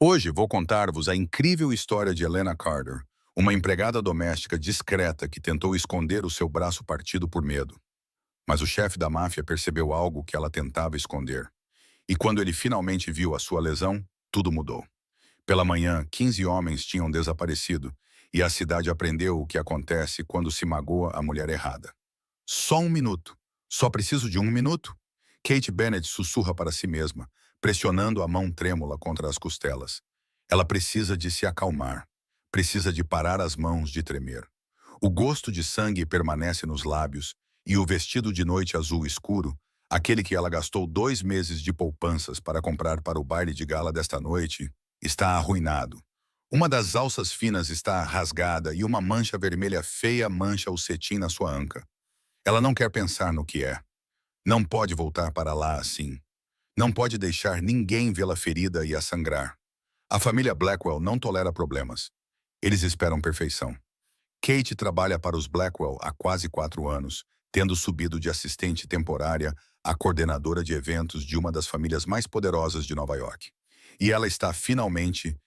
Hoje vou contar-vos a incrível história de Helena Carter, uma empregada doméstica discreta que tentou esconder o seu braço partido por medo. Mas o chefe da máfia percebeu algo que ela tentava esconder. E quando ele finalmente viu a sua lesão, tudo mudou. Pela manhã, 15 homens tinham desaparecido, e a cidade aprendeu o que acontece quando se magoa a mulher errada. Só um minuto. Só preciso de um minuto? Kate Bennett sussurra para si mesma, pressionando a mão trêmula contra as costelas. Ela precisa de se acalmar. Precisa de parar as mãos de tremer. O gosto de sangue permanece nos lábios, e o vestido de noite azul escuro, aquele que ela gastou 2 meses de poupanças para comprar para o baile de gala desta noite, está arruinado. Uma das alças finas está rasgada e uma mancha vermelha feia mancha o cetim na sua anca. Ela não quer pensar no que é. Não pode voltar para lá assim. Não pode deixar ninguém vê-la ferida e a sangrar. A família Blackwell não tolera problemas. Eles esperam perfeição. Kate trabalha para os Blackwell há quase 4 anos, tendo subido de assistente temporária a coordenadora de eventos de uma das famílias mais poderosas de Nova York. E ela está finalmente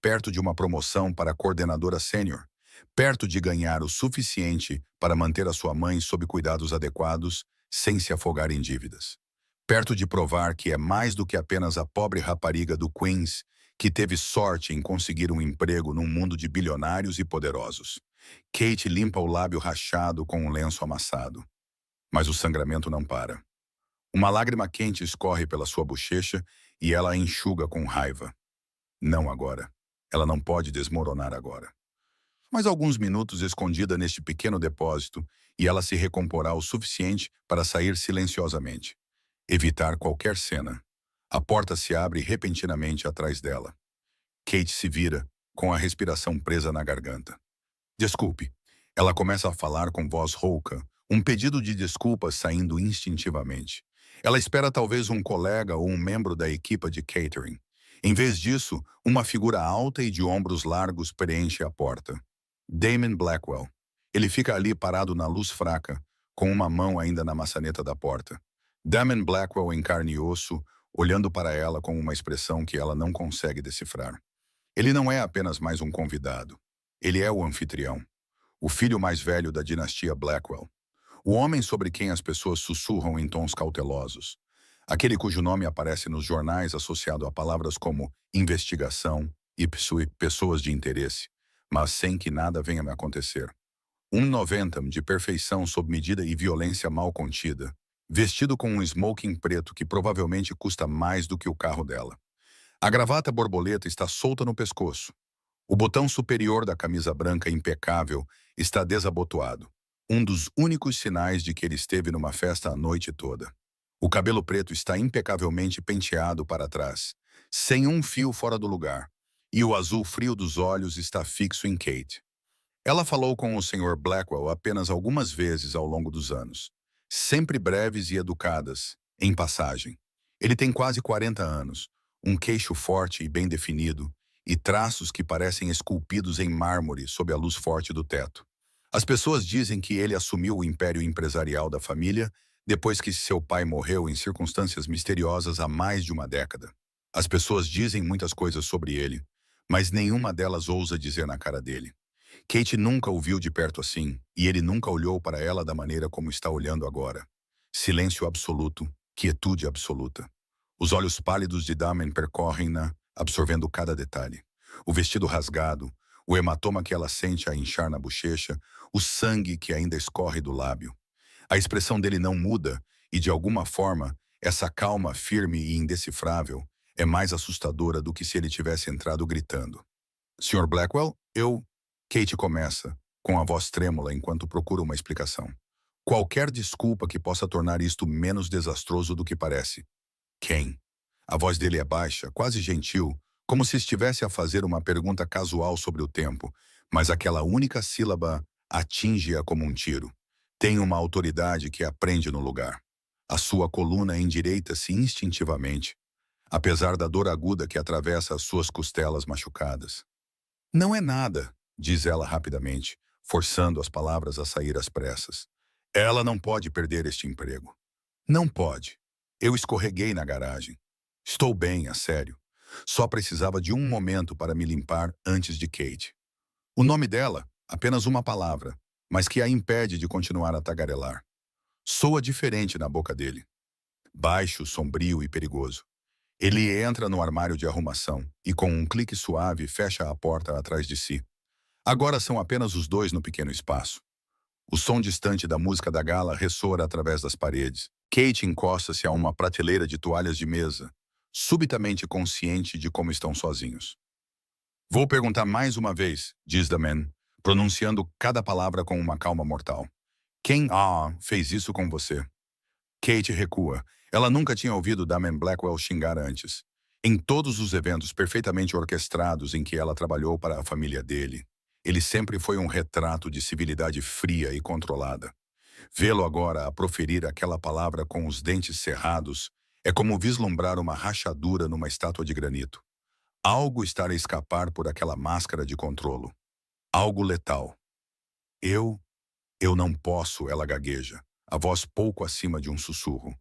perto de uma promoção para coordenadora sênior, perto de ganhar o suficiente para manter a sua mãe sob cuidados adequados, sem se afogar em dívidas. Perto de provar que é mais do que apenas a pobre rapariga do Queens que teve sorte em conseguir um emprego num mundo de bilionários e poderosos. Kate limpa o lábio rachado com um lenço amassado. Mas o sangramento não para. Uma lágrima quente escorre pela sua bochecha e ela a enxuga com raiva. Não agora. Ela não pode desmoronar agora. Mas alguns minutos escondida neste pequeno depósito e ela se recomporá o suficiente para sair silenciosamente. Evitar qualquer cena. A porta se abre repentinamente atrás dela. Kate se vira, com a respiração presa na garganta. Desculpe. Ela começa a falar com voz rouca, um pedido de desculpas saindo instintivamente. Ela espera talvez um colega ou um membro da equipa de catering. Em vez disso, uma figura alta e de ombros largos preenche a porta. Damon Blackwell. Ele fica ali parado na luz fraca, com uma mão ainda na maçaneta da porta. Damon Blackwell em carne e osso, olhando para ela com uma expressão que ela não consegue decifrar. Ele não é apenas mais um convidado. Ele é o anfitrião. O filho mais velho da dinastia Blackwell. O homem sobre quem as pessoas sussurram em tons cautelosos. Aquele cujo nome aparece nos jornais associado a palavras como investigação e pessoas de interesse, mas sem que nada venha a me acontecer. 1,90 de perfeição sob medida e violência mal contida, vestido com um smoking preto que provavelmente custa mais do que o carro dela. A gravata borboleta está solta no pescoço. O botão superior da camisa branca impecável está desabotoado, um dos únicos sinais de que ele esteve numa festa a noite toda. O cabelo preto está impecavelmente penteado para trás, sem um fio fora do lugar, e o azul frio dos olhos está fixo em Kate. Ela falou com o Sr. Blackwell apenas algumas vezes ao longo dos anos, sempre breves e educadas, em passagem. Ele tem quase 40 anos, um queixo forte e bem definido, e traços que parecem esculpidos em mármore sob a luz forte do teto. As pessoas dizem que ele assumiu o império empresarial da família depois que seu pai morreu em circunstâncias misteriosas há mais de uma década. As pessoas dizem muitas coisas sobre ele, mas nenhuma delas ousa dizer na cara dele. Kate nunca o viu de perto assim, e ele nunca olhou para ela da maneira como está olhando agora. Silêncio absoluto, quietude absoluta. Os olhos pálidos de Damon percorrem-na, absorvendo cada detalhe. O vestido rasgado, o hematoma que ela sente a inchar na bochecha, o sangue que ainda escorre do lábio. A expressão dele não muda, e de alguma forma, essa calma firme e indecifrável é mais assustadora do que se ele tivesse entrado gritando. Sr. Blackwell, eu... Kate começa, com a voz trêmula enquanto procura uma explicação. Qualquer desculpa que possa tornar isto menos desastroso do que parece. Quem? A voz dele é baixa, quase gentil, como se estivesse a fazer uma pergunta casual sobre o tempo, mas aquela única sílaba atinge-a como um tiro. Tem uma autoridade que a prende no lugar. A sua coluna endireita-se instintivamente, apesar da dor aguda que atravessa as suas costelas machucadas. Não é nada, diz ela rapidamente, forçando as palavras a sair às pressas. Ela não pode perder este emprego. Não pode. Eu escorreguei na garagem. Estou bem, a sério. Só precisava de um momento para me limpar antes de Kate. O nome dela, apenas uma palavra, mas que a impede de continuar a tagarelar. Soa diferente na boca dele. Baixo, sombrio e perigoso. Ele entra no armário de arrumação e, com um clique suave, fecha a porta atrás de si. Agora são apenas os dois no pequeno espaço. O som distante da música da gala ressoa através das paredes. Kate encosta-se a uma prateleira de toalhas de mesa, subitamente consciente de como estão sozinhos. Vou perguntar mais uma vez, diz The Man, pronunciando cada palavra com uma calma mortal. Quem fez isso com você? Kate recua. Ela nunca tinha ouvido Damon Blackwell xingar antes. Em todos os eventos perfeitamente orquestrados em que ela trabalhou para a família dele, ele sempre foi um retrato de civilidade fria e controlada. Vê-lo agora a proferir aquela palavra com os dentes cerrados é como vislumbrar uma rachadura numa estátua de granito. Algo está a escapar por aquela máscara de controlo. Algo letal. Eu não posso, ela gagueja, a voz pouco acima de um sussurro.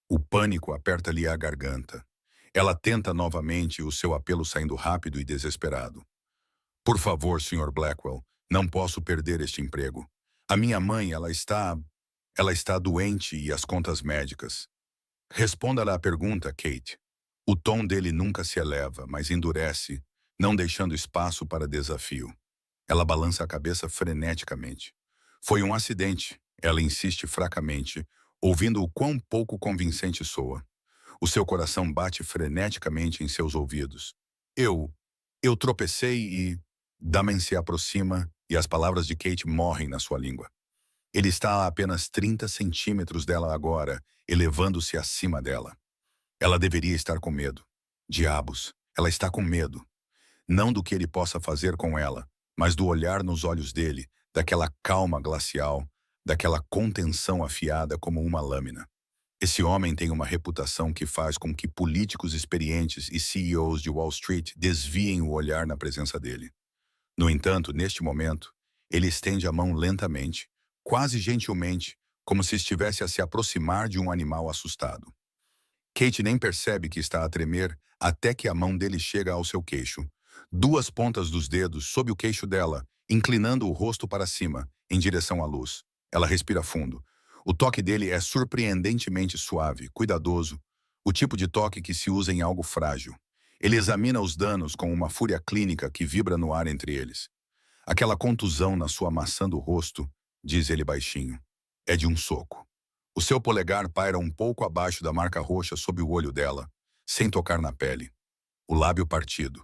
O pânico aperta-lhe a garganta. Ela tenta novamente, o seu apelo saindo rápido e desesperado. Por favor, Sr. Blackwell, não posso perder este emprego. A minha mãe, ela está doente e as contas médicas. Responda-lhe à pergunta, Kate. O tom dele nunca se eleva, mas endurece, não deixando espaço para desafio. Ela balança a cabeça freneticamente. Foi um acidente, ela insiste fracamente, ouvindo o quão pouco convincente soa. O seu coração bate freneticamente em seus ouvidos. Eu tropecei e... Damen se aproxima e as palavras de Kate morrem na sua língua. Ele está a apenas 30 centímetros dela agora, elevando-se acima dela. Ela deveria estar com medo. Diabos, ela está com medo. Não do que ele possa fazer com ela, mas do olhar nos olhos dele, daquela calma glacial, daquela contenção afiada como uma lâmina. Esse homem tem uma reputação que faz com que políticos experientes e CEOs de Wall Street desviem o olhar na presença dele. No entanto, neste momento, ele estende a mão lentamente, quase gentilmente, como se estivesse a se aproximar de um animal assustado. Kate nem percebe que está a tremer até que a mão dele chega ao seu queixo. Duas pontas dos dedos sob o queixo dela, inclinando o rosto para cima, em direção à luz. Ela respira fundo. O toque dele é surpreendentemente suave, cuidadoso, o tipo de toque que se usa em algo frágil. Ele examina os danos com uma fúria clínica que vibra no ar entre eles. Aquela contusão na sua maçã do rosto, diz ele baixinho, é de um soco. O seu polegar paira um pouco abaixo da marca roxa sob o olho dela, sem tocar na pele. O lábio partido.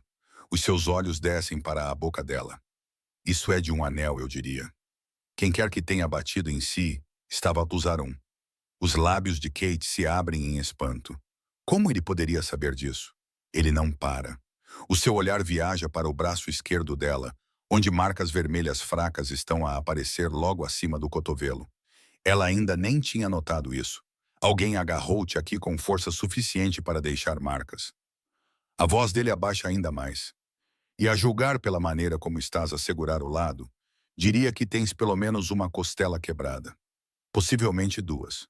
Os seus olhos descem para a boca dela. Isso é de um anel, eu diria. Quem quer que tenha batido em si, estava a usar um. Os lábios de Kate se abrem em espanto. Como ele poderia saber disso? Ele não para. O seu olhar viaja para o braço esquerdo dela, onde marcas vermelhas fracas estão a aparecer logo acima do cotovelo. Ela ainda nem tinha notado isso. Alguém agarrou-te aqui com força suficiente para deixar marcas. A voz dele abaixa ainda mais. E a julgar pela maneira como estás a segurar o lado, diria que tens pelo menos uma costela quebrada. Possivelmente duas.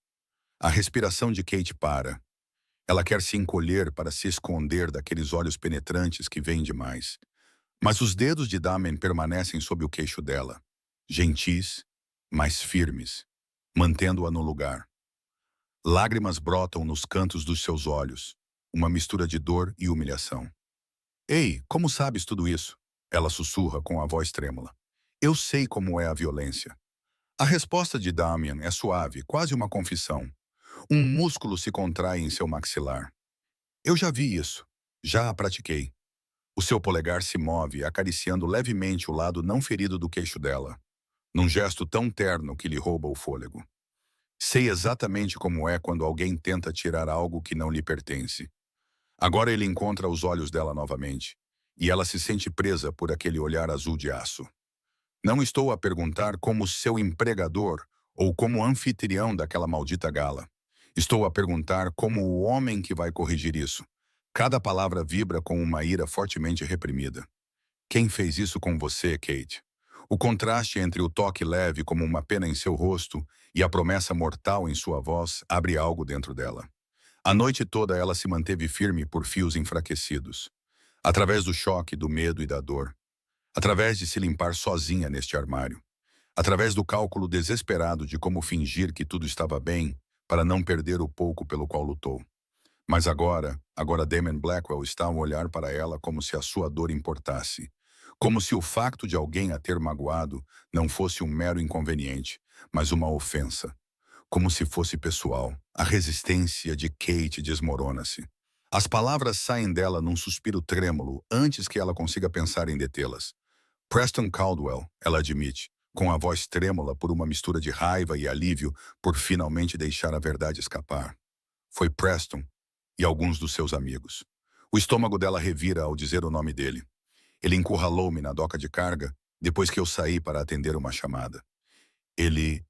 A respiração de Kate para. Ela quer se encolher para se esconder daqueles olhos penetrantes que vêm demais. Mas os dedos de Damen permanecem sob o queixo dela, gentis, mas firmes, mantendo-a no lugar. Lágrimas brotam nos cantos dos seus olhos, uma mistura de dor e humilhação. Ei, como sabes tudo isso? Ela sussurra com a voz trêmula. Eu sei como é a violência. A resposta de Damian é suave, quase uma confissão. Um músculo se contrai em seu maxilar. Eu já vi isso. Já a pratiquei. O seu polegar se move, acariciando levemente o lado não ferido do queixo dela, num gesto tão terno que lhe rouba o fôlego. Sei exatamente como é quando alguém tenta tirar algo que não lhe pertence. Agora ele encontra os olhos dela novamente, e ela se sente presa por aquele olhar azul de aço. Não estou a perguntar como seu empregador ou como anfitrião daquela maldita gala. Estou a perguntar como o homem que vai corrigir isso. Cada palavra vibra com uma ira fortemente reprimida. Quem fez isso com você, Kate? O contraste entre o toque leve como uma pena em seu rosto e a promessa mortal em sua voz abre algo dentro dela. A noite toda ela se manteve firme por fios enfraquecidos. Através do choque, do medo e da dor. Através de se limpar sozinha neste armário. Através do cálculo desesperado de como fingir que tudo estava bem para não perder o pouco pelo qual lutou. Mas agora Damon Blackwell está a olhar para ela como se a sua dor importasse. Como se o facto de alguém a ter magoado não fosse um mero inconveniente, mas uma ofensa. Como se fosse pessoal. A resistência de Kate desmorona-se. As palavras saem dela num suspiro trêmulo antes que ela consiga pensar em detê-las. Preston Caldwell, ela admite, com a voz trêmula por uma mistura de raiva e alívio por finalmente deixar a verdade escapar. Foi Preston e alguns dos seus amigos. O estômago dela revira ao dizer o nome dele. Ele encurralou-me na doca de carga depois que eu saí para atender uma chamada.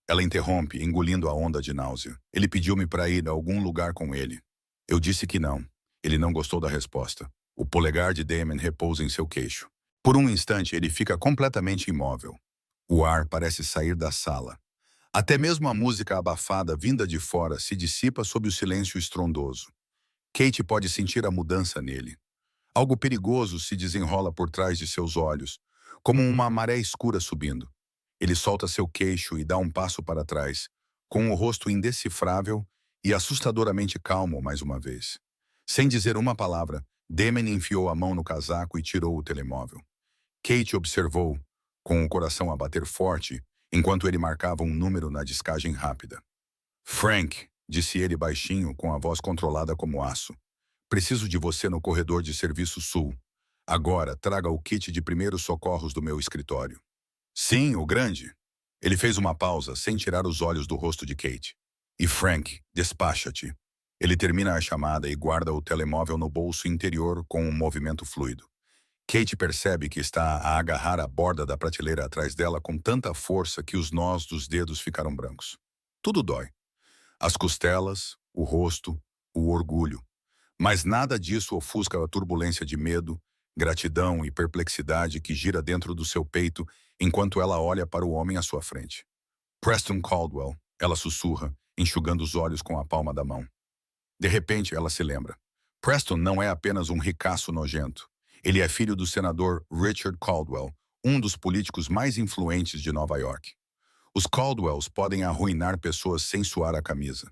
Ela interrompe, engolindo a onda de náusea. Ele pediu-me para ir a algum lugar com ele. Eu disse que não. Ele não gostou da resposta. O polegar de Damon repousa em seu queixo. Por um instante, ele fica completamente imóvel. O ar parece sair da sala. Até mesmo a música abafada vinda de fora se dissipa sob o silêncio estrondoso. Kate pode sentir a mudança nele. Algo perigoso se desenrola por trás de seus olhos, como uma maré escura subindo. Ele solta seu queixo e dá um passo para trás, com o rosto indecifrável e assustadoramente calmo mais uma vez. Sem dizer uma palavra, Damon enfiou a mão no casaco e tirou o telemóvel. Kate observou, com o coração a bater forte, enquanto ele marcava um número na discagem rápida. Frank, disse ele baixinho, com a voz controlada como aço. Preciso de você no corredor de serviço sul. Agora, traga o kit de primeiros socorros do meu escritório. Sim, o grande. Ele fez uma pausa, sem tirar os olhos do rosto de Kate. E Frank, despacha-te. Ele termina a chamada e guarda o telemóvel no bolso interior com um movimento fluido. Kate percebe que está a agarrar a borda da prateleira atrás dela com tanta força que os nós dos dedos ficaram brancos. Tudo dói. As costelas, o rosto, o orgulho. Mas nada disso ofusca a turbulência de medo, gratidão e perplexidade que gira dentro do seu peito enquanto ela olha para o homem à sua frente. Preston Caldwell, ela sussurra, enxugando os olhos com a palma da mão. De repente, ela se lembra. Preston não é apenas um ricaço nojento. Ele é filho do senador Richard Caldwell, um dos políticos mais influentes de Nova York. Os Caldwells podem arruinar pessoas sem suar a camisa.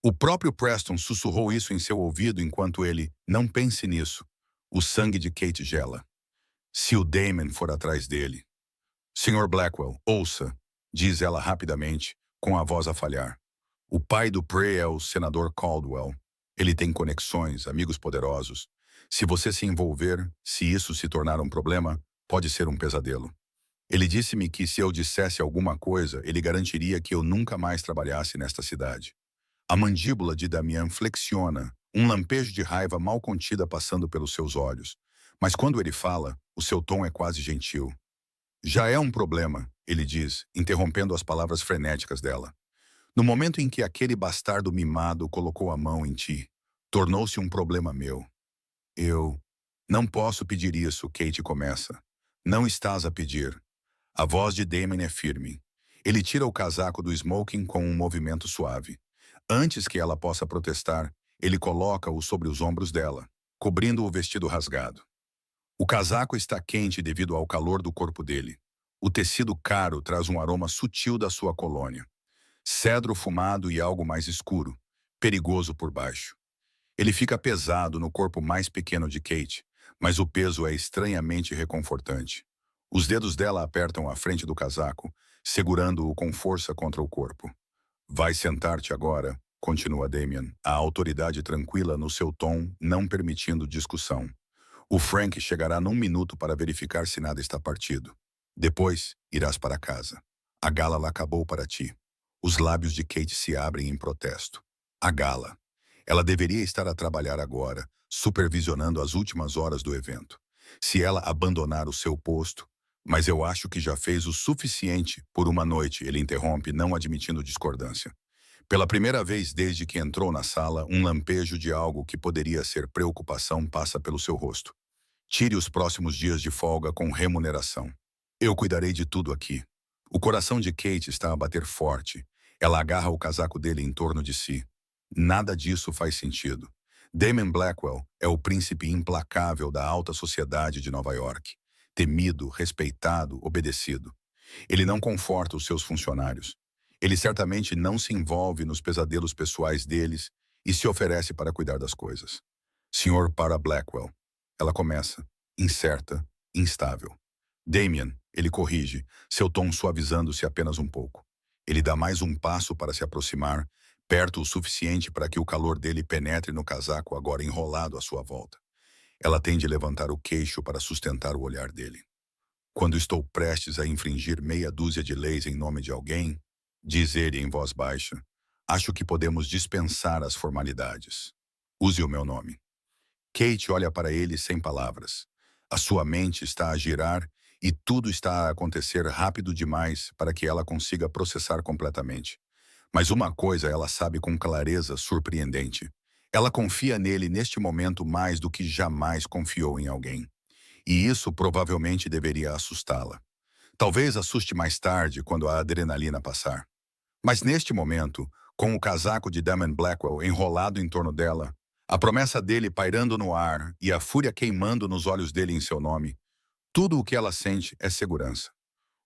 O próprio Preston sussurrou isso em seu ouvido enquanto ele, não pense nisso. O sangue de Kate gela. Se o Damon for atrás dele. Sr. Blackwell, ouça, diz ela rapidamente, com a voz a falhar. O pai do Prey é o senador Caldwell. Ele tem conexões, amigos poderosos. Se você se envolver, se isso se tornar um problema, pode ser um pesadelo. Ele disse-me que se eu dissesse alguma coisa, ele garantiria que eu nunca mais trabalhasse nesta cidade. A mandíbula de Damian flexiona, um lampejo de raiva mal contida passando pelos seus olhos. Mas quando ele fala, o seu tom é quase gentil. Já é um problema, ele diz, interrompendo as palavras frenéticas dela. No momento em que aquele bastardo mimado colocou a mão em ti, tornou-se um problema meu. Eu não posso pedir isso, Kate começa. Não estás a pedir. A voz de Damon é firme. Ele tira o casaco do smoking com um movimento suave. Antes que ela possa protestar, ele coloca-o sobre os ombros dela, cobrindo o vestido rasgado. O casaco está quente devido ao calor do corpo dele. O tecido caro traz um aroma sutil da sua colônia. Cedro fumado e algo mais escuro, perigoso por baixo. Ele fica pesado no corpo mais pequeno de Kate, mas o peso é estranhamente reconfortante. Os dedos dela apertam a frente do casaco, segurando-o com força contra o corpo. Vai sentar-te agora, continua Damien, a autoridade tranquila no seu tom, não permitindo discussão. O Frank chegará num minuto para verificar se nada está partido. Depois, irás para casa. A gala lá acabou para ti. Os lábios de Kate se abrem em protesto. A gala. Ela deveria estar a trabalhar agora, supervisionando as últimas horas do evento. Se ela abandonar o seu posto, mas eu acho que já fez o suficiente por uma noite, ele interrompe, não admitindo discordância. Pela primeira vez desde que entrou na sala, um lampejo de algo que poderia ser preocupação passa pelo seu rosto. Tire os próximos dias de folga com remuneração. Eu cuidarei de tudo aqui. O coração de Kate está a bater forte. Ela agarra o casaco dele em torno de si. Nada disso faz sentido. Damon Blackwell é o príncipe implacável da alta sociedade de Nova York. Temido, respeitado, obedecido. Ele não conforta os seus funcionários. Ele certamente não se envolve nos pesadelos pessoais deles e se oferece para cuidar das coisas. Senhor para Blackwell. Ela começa, incerta, instável. Damien, ele corrige, seu tom suavizando-se apenas um pouco. Ele dá mais um passo para se aproximar, perto o suficiente para que o calor dele penetre no casaco agora enrolado à sua volta. Ela tem de levantar o queixo para sustentar o olhar dele. Quando estou prestes a infringir meia dúzia de leis em nome de alguém, diz ele em voz baixa, acho que podemos dispensar as formalidades. Use o meu nome. Kate olha para ele sem palavras. A sua mente está a girar e tudo está a acontecer rápido demais para que ela consiga processar completamente. Mas uma coisa ela sabe com clareza surpreendente. Ela confia nele neste momento mais do que jamais confiou em alguém. E isso provavelmente deveria assustá-la. Talvez assuste mais tarde, quando a adrenalina passar. Mas neste momento, com o casaco de Damon Blackwell enrolado em torno dela, a promessa dele pairando no ar e a fúria queimando nos olhos dele em seu nome, tudo o que ela sente é segurança.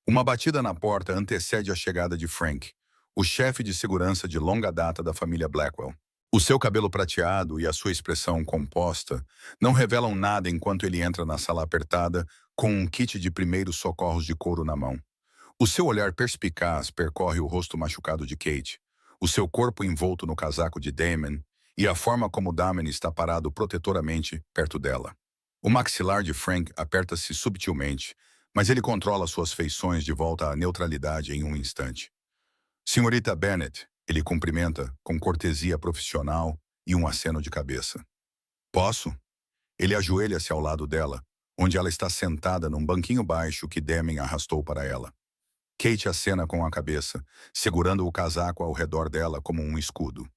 Uma batida na porta antecede a chegada de Frank, o chefe de segurança de longa data da família Blackwell. O seu cabelo prateado e a sua expressão composta não revelam nada enquanto ele entra na sala apertada com um kit de primeiros socorros de couro na mão. O seu olhar perspicaz percorre o rosto machucado de Kate, o seu corpo envolto no casaco de Damon e a forma como Damon está parado protetoramente perto dela. O maxilar de Frank aperta-se subtilmente, mas ele controla suas feições de volta à neutralidade em um instante. Senhorita Bennett, ele cumprimenta com cortesia profissional e um aceno de cabeça. Posso? Ele ajoelha-se ao lado dela, onde ela está sentada num banquinho baixo que Damon arrastou para ela. Kate acena com a cabeça, segurando o casaco ao redor dela como um escudo.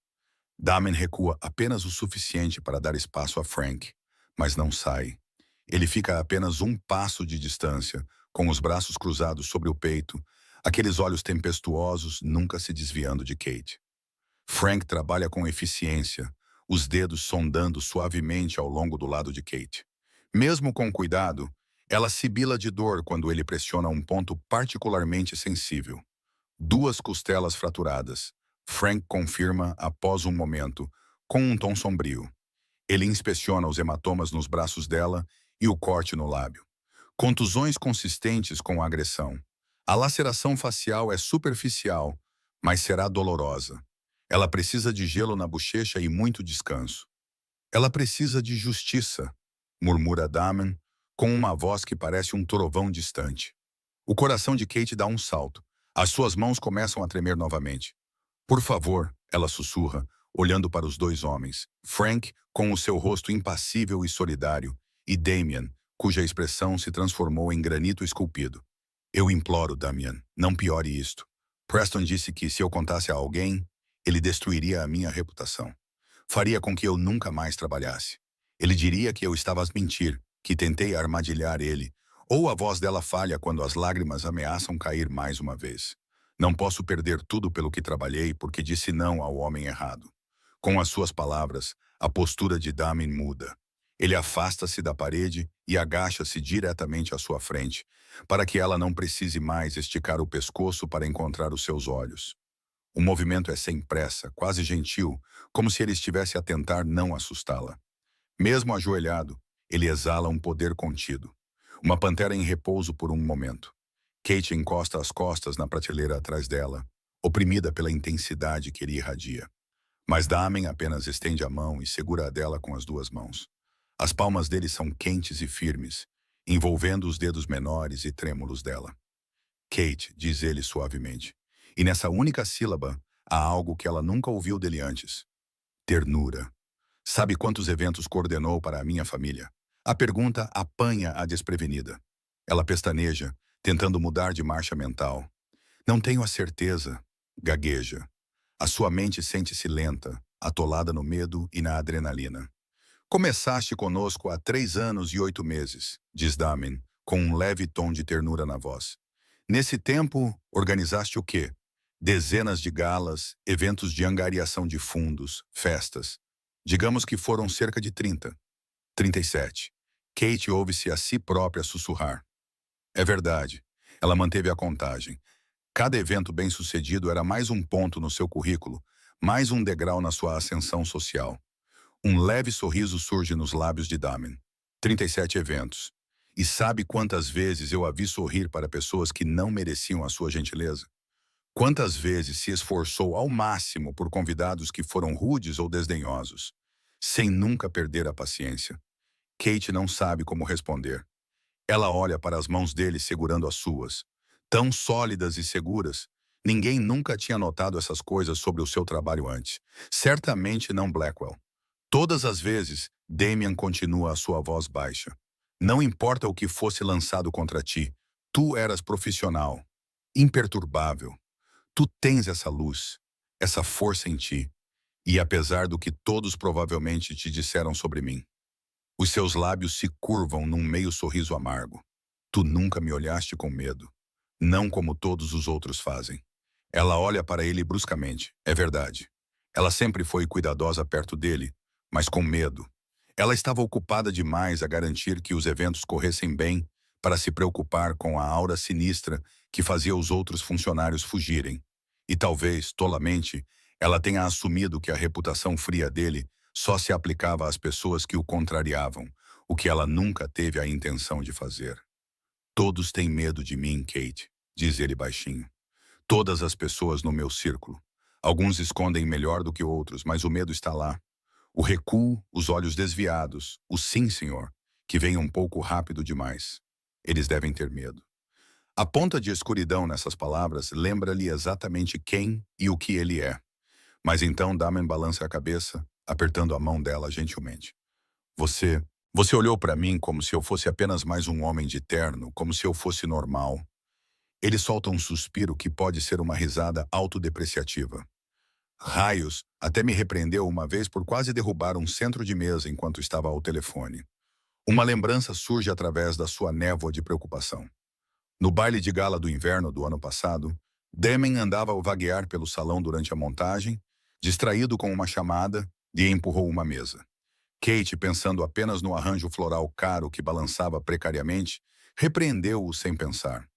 Damon recua apenas o suficiente para dar espaço a Frank, mas não sai. Ele fica a apenas um passo de distância, com os braços cruzados sobre o peito, aqueles olhos tempestuosos nunca se desviando de Kate. Frank trabalha com eficiência, os dedos sondando suavemente ao longo do lado de Kate. Mesmo com cuidado, ela sibila de dor quando ele pressiona um ponto particularmente sensível. 2 costelas fraturadas. Frank confirma após um momento, com um tom sombrio. Ele inspeciona os hematomas nos braços dela e o corte no lábio. Contusões consistentes com a agressão. A laceração facial é superficial, mas será dolorosa. Ela precisa de gelo na bochecha e muito descanso. Ela precisa de justiça, murmura Damon, com uma voz que parece um trovão distante. O coração de Kate dá um salto. As suas mãos começam a tremer novamente. Por favor, ela sussurra, olhando para os 2 homens. Frank, com o seu rosto impassível e solidário, e Damien, cuja expressão se transformou em granito esculpido. Eu imploro, Damian, não piore isto. Preston disse que se eu contasse a alguém, ele destruiria a minha reputação. Faria com que eu nunca mais trabalhasse. Ele diria que eu estava a mentir, que tentei armadilhar ele, ou a voz dela falha quando as lágrimas ameaçam cair mais uma vez. Não posso perder tudo pelo que trabalhei porque disse não ao homem errado. Com as suas palavras, a postura de Damien muda. Ele afasta-se da parede e agacha-se diretamente à sua frente, para que ela não precise mais esticar o pescoço para encontrar os seus olhos. O movimento é sem pressa, quase gentil, como se ele estivesse a tentar não assustá-la. Mesmo ajoelhado, ele exala um poder contido. Uma pantera em repouso por um momento. Kate encosta as costas na prateleira atrás dela, oprimida pela intensidade que ele irradia. Mas Damien apenas estende a mão e segura a dela com as 2 mãos. As palmas dele são quentes e firmes, envolvendo os dedos menores e trêmulos dela. Kate, diz ele suavemente, e nessa única sílaba há algo que ela nunca ouviu dele antes. Ternura. Sabe quantos eventos coordenou para a minha família? A pergunta apanha a desprevenida. Ela pestaneja, tentando mudar de marcha mental. Não tenho a certeza, gagueja. A sua mente sente-se lenta, atolada no medo e na adrenalina. Começaste conosco há 3 anos e 8 meses, diz Damien, com um leve tom de ternura na voz. Nesse tempo, organizaste o quê? Dezenas de galas, eventos de angariação de fundos, festas. Digamos que foram cerca de 30. 37. Kate ouve-se a si própria sussurrar. É verdade. Ela manteve a contagem. Cada evento bem-sucedido era mais um ponto no seu currículo, mais um degrau na sua ascensão social. Um leve sorriso surge nos lábios de Damen. 37 eventos. E sabe quantas vezes eu a vi sorrir para pessoas que não mereciam a sua gentileza? Quantas vezes se esforçou ao máximo por convidados que foram rudes ou desdenhosos, sem nunca perder a paciência? Kate não sabe como responder. Ela olha para as mãos dele segurando as suas, tão sólidas e seguras. Ninguém nunca tinha notado essas coisas sobre o seu trabalho antes. Certamente não Blackwell. Todas as vezes, Damian continua a sua voz baixa. Não importa o que fosse lançado contra ti, tu eras profissional, imperturbável. Tu tens essa luz, essa força em ti, e apesar do que todos provavelmente te disseram sobre mim, os seus lábios se curvam num meio sorriso amargo. Tu nunca me olhaste com medo, não como todos os outros fazem. Ela olha para ele bruscamente, é verdade. Ela sempre foi cuidadosa perto dele, mas com medo. Ela estava ocupada demais a garantir que os eventos corressem bem para se preocupar com a aura sinistra que fazia os outros funcionários fugirem. E talvez, tolamente, ela tenha assumido que a reputação fria dele só se aplicava às pessoas que o contrariavam, o que ela nunca teve a intenção de fazer. Todos têm medo de mim, Kate, diz ele baixinho. Todas as pessoas no meu círculo. Alguns escondem melhor do que outros, mas o medo está lá. O recuo, os olhos desviados, o sim, senhor, que vem um pouco rápido demais. Eles devem ter medo. A ponta de escuridão nessas palavras lembra-lhe exatamente quem e o que ele é. Mas então Damen balança a cabeça, apertando a mão dela gentilmente. Você... Você olhou para mim como se eu fosse apenas mais um homem de terno, como se eu fosse normal. Ele solta um suspiro que pode ser uma risada autodepreciativa. Raios, até me repreendeu uma vez por quase derrubar um centro de mesa enquanto estava ao telefone. Uma lembrança surge através da sua névoa de preocupação. No baile de gala do inverno do ano passado, Demen andava a vaguear pelo salão durante a montagem, distraído com uma chamada, e empurrou uma mesa. Kate, pensando apenas no arranjo floral caro que balançava precariamente, repreendeu-o sem pensar.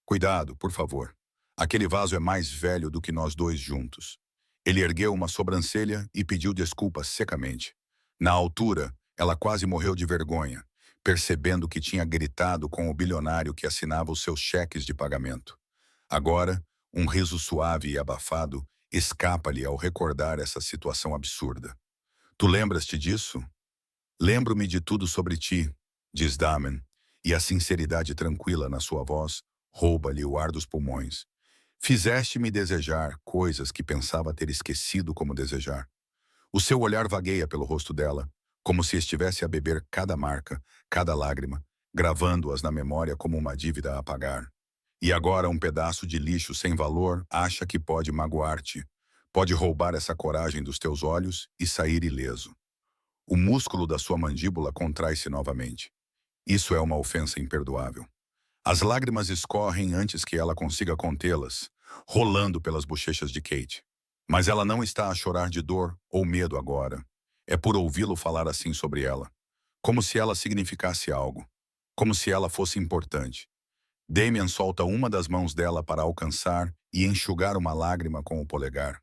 Cuidado, por favor. Aquele vaso é mais velho do que nós dois juntos. Ele ergueu uma sobrancelha e pediu desculpas secamente. Na altura, ela quase morreu de vergonha, percebendo que tinha gritado com o bilionário que assinava os seus cheques de pagamento. Agora, um riso suave e abafado escapa-lhe ao recordar essa situação absurda. Tu lembras-te disso? Lembro-me de tudo sobre ti, diz Damen, e a sinceridade tranquila na sua voz rouba-lhe o ar dos pulmões. Fizeste-me desejar coisas que pensava ter esquecido como desejar. O seu olhar vagueia pelo rosto dela, como se estivesse a beber cada marca, cada lágrima, gravando-as na memória como uma dívida a pagar. E agora um pedaço de lixo sem valor acha que pode magoar-te, pode roubar essa coragem dos teus olhos e sair ileso. O músculo da sua mandíbula contrai-se novamente. Isso é uma ofensa imperdoável. As lágrimas escorrem antes que ela consiga contê-las, rolando pelas bochechas de Kate. Mas ela não está a chorar de dor ou medo agora. É por ouvi-lo falar assim sobre ela. Como se ela significasse algo. Como se ela fosse importante. Damian solta uma das mãos dela para alcançar e enxugar uma lágrima com o polegar.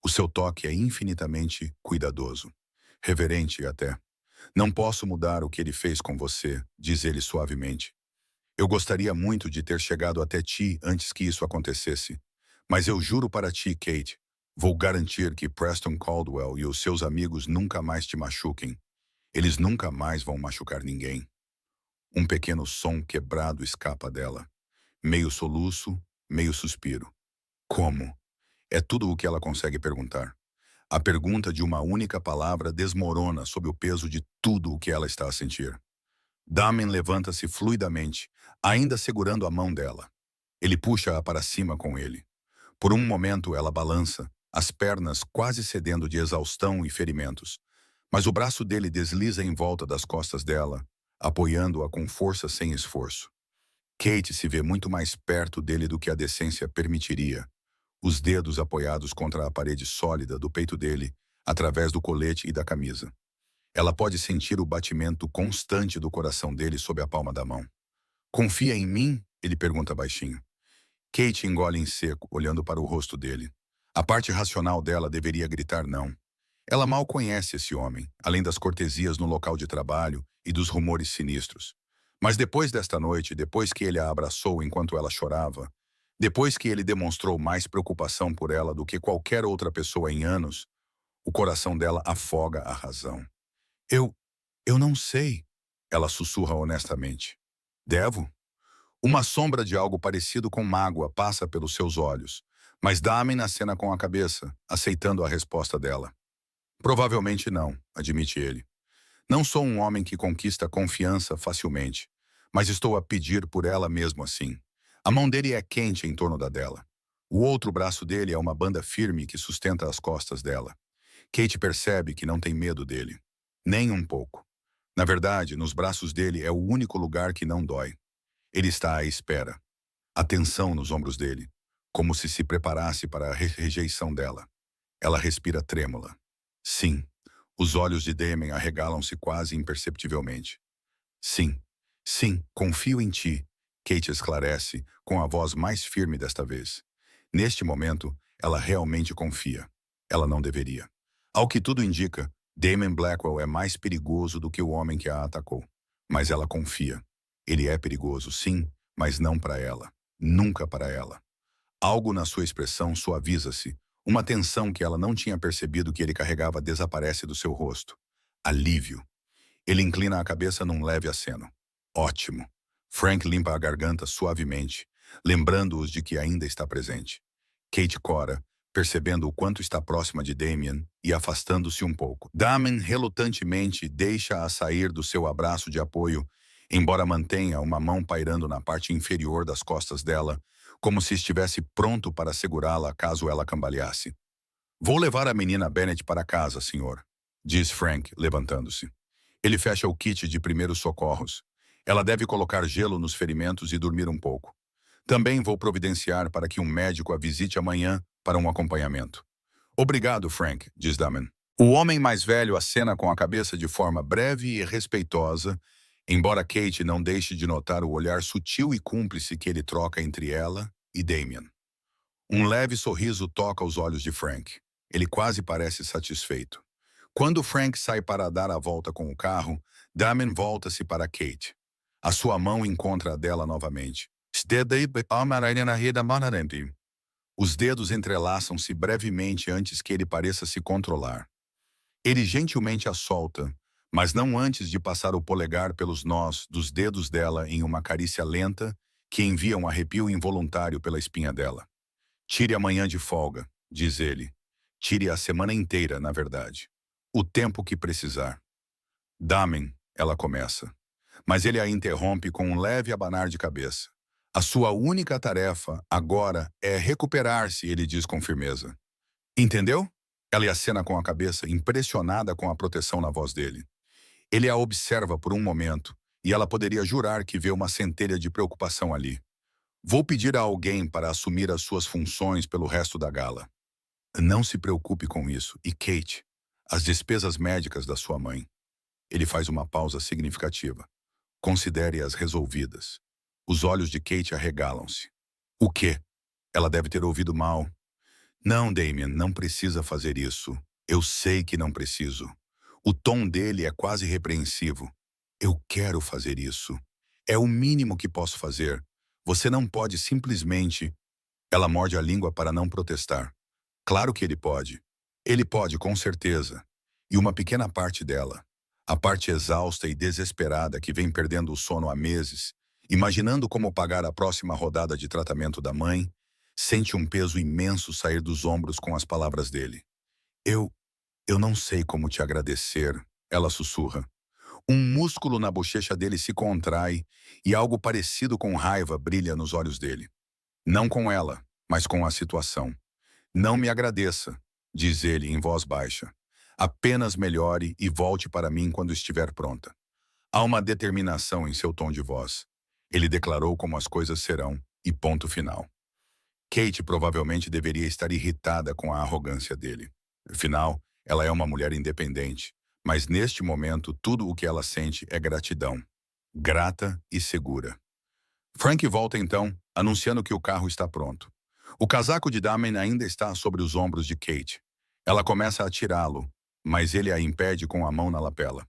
O seu toque é infinitamente cuidadoso. Reverente até. Não posso mudar o que ele fez com você, diz ele suavemente. Eu gostaria muito de ter chegado até ti antes que isso acontecesse. Mas eu juro para ti, Kate, vou garantir que Preston Caldwell e os seus amigos nunca mais te machuquem. Eles nunca mais vão machucar ninguém. Um pequeno som quebrado escapa dela. Meio soluço, meio suspiro. Como? É tudo o que ela consegue perguntar. A pergunta de uma única palavra desmorona sob o peso de tudo o que ela está a sentir. Damen levanta-se fluidamente, ainda segurando a mão dela. Ele puxa-a para cima com ele. Por um momento ela balança, as pernas quase cedendo de exaustão e ferimentos. Mas o braço dele desliza em volta das costas dela, apoiando-a com força sem esforço. Kate se vê muito mais perto dele do que a decência permitiria. Os dedos apoiados contra a parede sólida do peito dele, através do colete e da camisa. Ela pode sentir o batimento constante do coração dele sob a palma da mão. Confia em mim? Ele pergunta baixinho. Kate engole em seco, olhando para o rosto dele. A parte racional dela deveria gritar não. Ela mal conhece esse homem, além das cortesias no local de trabalho e dos rumores sinistros. Mas depois desta noite, depois que ele a abraçou enquanto ela chorava, depois que ele demonstrou mais preocupação por ela do que qualquer outra pessoa em anos, o coração dela afoga a razão. Eu, eu não sei, ela sussurra honestamente. Devo? Uma sombra de algo parecido com mágoa passa pelos seus olhos, mas Damen acena com a cabeça, aceitando a resposta dela. Provavelmente não, admite ele. Não sou um homem que conquista confiança facilmente, mas estou a pedir por ela mesmo assim. A mão dele é quente em torno da dela. O outro braço dele é uma banda firme que sustenta as costas dela. Kate percebe que não tem medo dele. Nem um pouco. Na verdade, nos braços dele é o único lugar que não dói. Ele está à espera. A tensão nos ombros dele, como se preparasse para a rejeição dela. Ela respira trêmula. Sim. Os olhos de Damon arregalam-se quase imperceptivelmente. Sim, sim, confio em ti, Kate esclarece, com a voz mais firme desta vez. Neste momento, ela realmente confia. Ela não deveria. Ao que tudo indica, Damon Blackwell é mais perigoso do que o homem que a atacou. Mas ela confia. Ele é perigoso, sim, mas não para ela. Nunca para ela. Algo na sua expressão suaviza-se. Uma tensão que ela não tinha percebido que ele carregava desaparece do seu rosto. Alívio. Ele inclina a cabeça num leve aceno. Ótimo. Frank limpa a garganta suavemente, lembrando-os de que ainda está presente. Kate cora, percebendo o quanto está próxima de Damien e afastando-se um pouco. Damien relutantemente deixa-a sair do seu abraço de apoio, embora mantenha uma mão pairando na parte inferior das costas dela, como se estivesse pronto para segurá-la caso ela cambaleasse. Vou levar a menina Bennett para casa, senhor, diz Frank, levantando-se. Ele fecha o kit de primeiros socorros. Ela deve colocar gelo nos ferimentos e dormir um pouco. Também vou providenciar para que um médico a visite amanhã para um acompanhamento. Obrigado, Frank, diz Damon. O homem mais velho acena com a cabeça de forma breve e respeitosa, embora Kate não deixe de notar o olhar sutil e cúmplice que ele troca entre ela e Damien. Um leve sorriso toca os olhos de Frank. Ele quase parece satisfeito. Quando Frank sai para dar a volta com o carro, Damon volta-se para Kate. A sua mão encontra a dela novamente. Os dedos entrelaçam-se brevemente antes que ele pareça se controlar. Ele gentilmente a solta, mas não antes de passar o polegar pelos nós dos dedos dela em uma carícia lenta que envia um arrepio involuntário pela espinha dela. Tire a manhã de folga, diz ele. Tire a semana inteira, na verdade. O tempo que precisar. Damon, ela começa. Mas ele a interrompe com um leve abanar de cabeça. A sua única tarefa, agora, é recuperar-se, ele diz com firmeza. Entendeu? Ela acena com a cabeça, impressionada com a proteção na voz dele. Ele a observa por um momento, e ela poderia jurar que vê uma centelha de preocupação ali. Vou pedir a alguém para assumir as suas funções pelo resto da gala. Não se preocupe com isso. E Kate, as despesas médicas da sua mãe. Ele faz uma pausa significativa. Considere-as resolvidas. Os olhos de Kate arregalam-se. O quê? Ela deve ter ouvido mal. Não, Damien, não precisa fazer isso. Eu sei que não preciso. O tom dele é quase repreensivo. Eu quero fazer isso. É o mínimo que posso fazer. Você não pode simplesmente... Ela morde a língua para não protestar. Claro que ele pode. Ele pode, com certeza. E uma pequena parte dela, a parte exausta e desesperada que vem perdendo o sono há meses, imaginando como pagar a próxima rodada de tratamento da mãe, sente um peso imenso sair dos ombros com as palavras dele. Eu não sei como te agradecer, ela sussurra. Um músculo na bochecha dele se contrai e algo parecido com raiva brilha nos olhos dele. Não com ela, mas com a situação. Não me agradeça, diz ele em voz baixa. Apenas melhore e volte para mim quando estiver pronta. Há uma determinação em seu tom de voz. Ele declarou como as coisas serão, e ponto final. Kate provavelmente deveria estar irritada com a arrogância dele. Afinal, Ela é uma mulher independente, mas neste momento tudo o que ela sente é gratidão. Grata e segura. Frank volta então, anunciando que o carro está pronto. O casaco de Damon ainda está sobre os ombros de Kate. Ela começa a tirá-lo, mas ele a impede com a mão na lapela.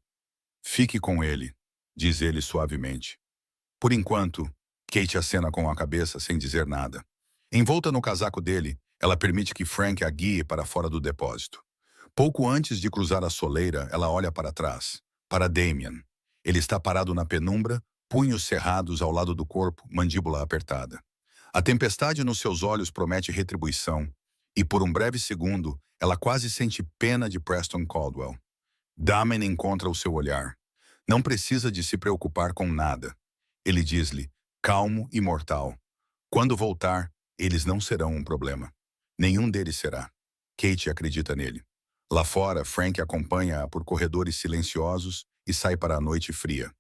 Fique com ele, diz ele suavemente. Por enquanto, Kate acena com a cabeça sem dizer nada. Envolta no casaco dele, ela permite que Frank a guie para fora do depósito. Pouco antes de cruzar a soleira, ela olha para trás, para Damien. Ele está parado na penumbra, punhos cerrados ao lado do corpo, mandíbula apertada. A tempestade nos seus olhos promete retribuição, e por um breve segundo, ela quase sente pena de Preston Caldwell. Damien encontra o seu olhar. Não precisa de se preocupar com nada. Ele diz-lhe, calmo e mortal. Quando voltar, eles não serão um problema. Nenhum deles será. Kate acredita nele. Lá fora, Frank acompanha-a por corredores silenciosos e sai para a noite fria.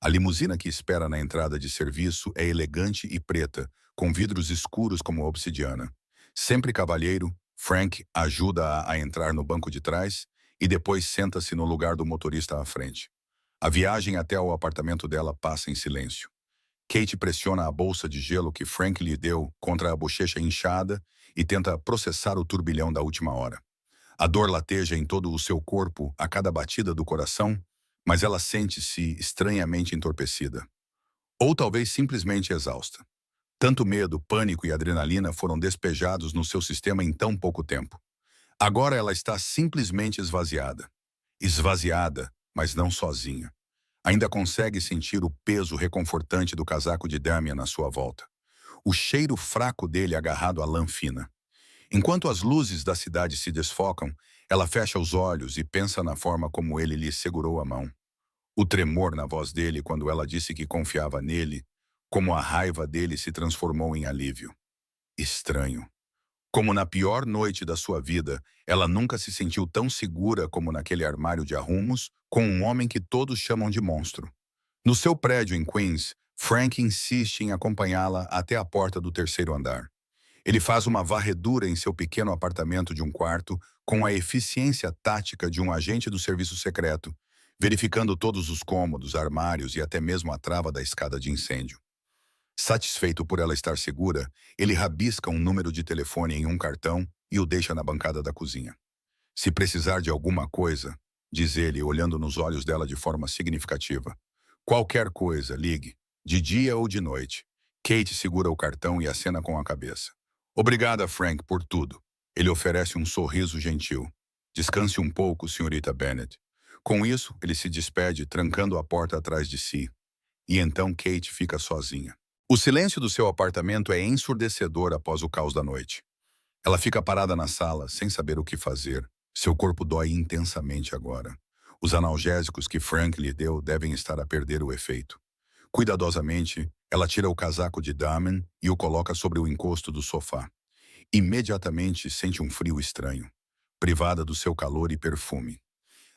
A limusina que espera na entrada de serviço é elegante e preta, com vidros escuros como obsidiana. Sempre cavalheiro, Frank ajuda-a a entrar no banco de trás e depois senta-se no lugar do motorista à frente. A viagem até o apartamento dela passa em silêncio. Kate pressiona a bolsa de gelo que Frank lhe deu contra a bochecha inchada e tenta processar o turbilhão da última hora. A dor lateja em todo o seu corpo a cada batida do coração, mas ela sente-se estranhamente entorpecida. Ou talvez simplesmente exausta. Tanto medo, pânico e adrenalina foram despejados no seu sistema em tão pouco tempo. Agora ela está simplesmente esvaziada. Esvaziada, mas não sozinha. Ainda consegue sentir o peso reconfortante do casaco de Damien na sua volta. O cheiro fraco dele agarrado à lã fina. Enquanto as luzes da cidade se desfocam, ela fecha os olhos e pensa na forma como ele lhe segurou a mão. O tremor na voz dele quando ela disse que confiava nele, como a raiva dele se transformou em alívio. Estranho. Como na pior noite da sua vida, ela nunca se sentiu tão segura como naquele armário de arrumos com um homem que todos chamam de monstro. No seu prédio em Queens, Frank insiste em acompanhá-la até a porta do terceiro andar. Ele faz uma varredura em seu pequeno apartamento de um quarto com a eficiência tática de um agente do serviço secreto, verificando todos os cômodos, armários e até mesmo a trava da escada de incêndio. Satisfeito por ela estar segura, ele rabisca um número de telefone em um cartão e o deixa na bancada da cozinha. Se precisar de alguma coisa, diz ele, olhando nos olhos dela de forma significativa. Qualquer coisa, ligue, de dia ou de noite. Kate segura o cartão e acena com a cabeça. Obrigada, Frank, por tudo. Ele oferece um sorriso gentil. Descanse um pouco, senhorita Bennet. Com isso, ele se despede, trancando a porta atrás de si. E então Kate fica sozinha. O silêncio do seu apartamento é ensurdecedor após o caos da noite. Ela fica parada na sala, sem saber o que fazer. Seu corpo dói intensamente agora. Os analgésicos que Frank lhe deu devem estar a perder o efeito. Cuidadosamente, ela tira o casaco de Damon e o coloca sobre o encosto do sofá. Imediatamente sente um frio estranho, privada do seu calor e perfume.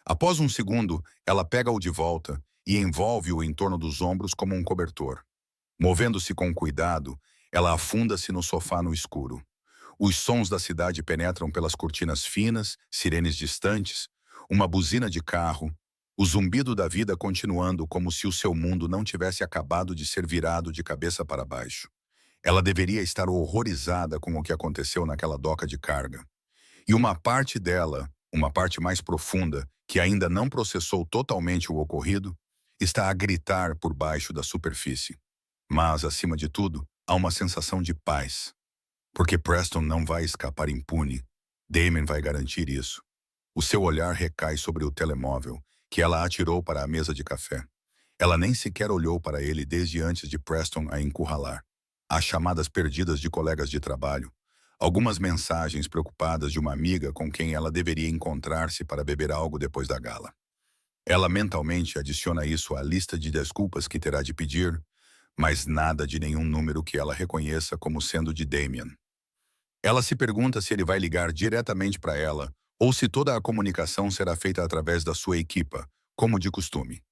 Após um segundo, ela pega-o de volta e envolve-o em torno dos ombros como um cobertor. Movendo-se com cuidado, ela afunda-se no sofá no escuro. Os sons da cidade penetram pelas cortinas finas, sirenes distantes, uma buzina de carro, o zumbido da vida continuando como se o seu mundo não tivesse acabado de ser virado de cabeça para baixo. Ela deveria estar horrorizada com o que aconteceu naquela doca de carga. E uma parte dela, uma parte mais profunda, que ainda não processou totalmente o ocorrido, está a gritar por baixo da superfície. Mas, acima de tudo, há uma sensação de paz. Porque Preston não vai escapar impune. Damon vai garantir isso. O seu olhar recai sobre o telemóvel, que ela atirou para a mesa de café. Ela nem sequer olhou para ele desde antes de Preston a encurralar. Há chamadas perdidas de colegas de trabalho, algumas mensagens preocupadas de uma amiga com quem ela deveria encontrar-se para beber algo depois da gala. Ela mentalmente adiciona isso à lista de desculpas que terá de pedir, mas nada de nenhum número que ela reconheça como sendo de Damien. Ela se pergunta se ele vai ligar diretamente para ela ou se toda a comunicação será feita através da sua equipa, como de costume.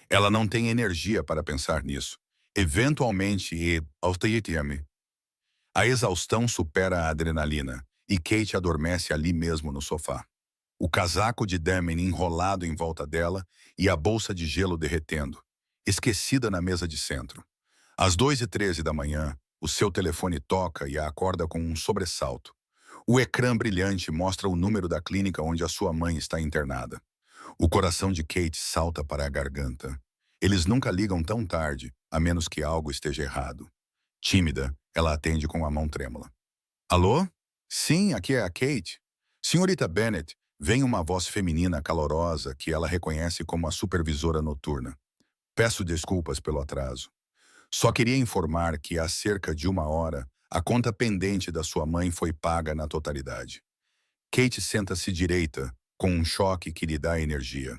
Ela não tem energia para pensar nisso. Eventualmente, a exaustão supera a adrenalina e Kate adormece ali mesmo no sofá. o casaco de Damon enrolado em volta dela e a bolsa de gelo derretendo, esquecida na mesa de centro. Às 2h13 da manhã, o seu telefone toca e a acorda com um sobressalto. O ecrã brilhante mostra o número da clínica onde a sua mãe está internada. O coração de Kate salta para a garganta. Eles nunca ligam tão tarde, a menos que algo esteja errado. Tímida, ela atende com a mão trêmula. Alô? Sim, aqui é a Kate. Senhorita Bennett, vem uma voz feminina calorosa que ela reconhece como a supervisora noturna. Peço desculpas pelo atraso. Só queria informar que há cerca de 1 hora, a conta pendente da sua mãe foi paga na totalidade. Kate senta-se direita, com um choque que lhe dá energia.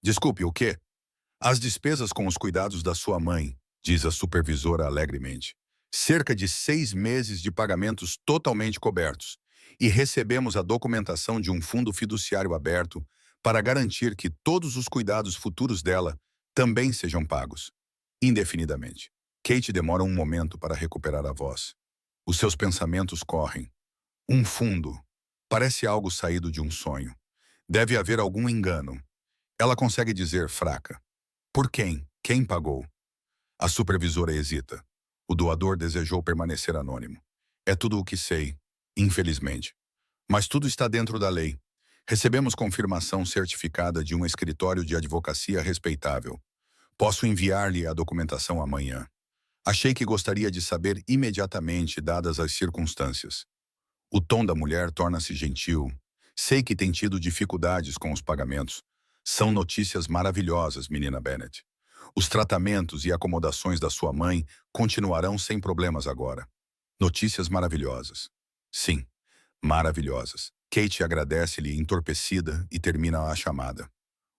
Desculpe, o quê? As despesas com os cuidados da sua mãe, diz a supervisora alegremente. Cerca de 6 meses de pagamentos totalmente cobertos. E recebemos a documentação de um fundo fiduciário aberto para garantir que todos os cuidados futuros dela também sejam pagos, indefinidamente. Kate demora um momento para recuperar a voz. Os seus pensamentos correm. Um fundo. Parece algo saído de um sonho. Deve haver algum engano. Ela consegue dizer fraca. Por quem? Quem pagou? A supervisora hesita. O doador desejou permanecer anônimo. É tudo o que sei, infelizmente. Mas tudo está dentro da lei. Recebemos confirmação certificada de um escritório de advocacia respeitável. Posso enviar-lhe a documentação amanhã. Achei que gostaria de saber imediatamente, dadas as circunstâncias. O tom da mulher torna-se gentil. Sei que tem tido dificuldades com os pagamentos. São notícias maravilhosas, menina Bennett. Os tratamentos e acomodações da sua mãe continuarão sem problemas agora. Notícias maravilhosas. Sim, maravilhosas. Kate agradece-lhe entorpecida e termina a chamada.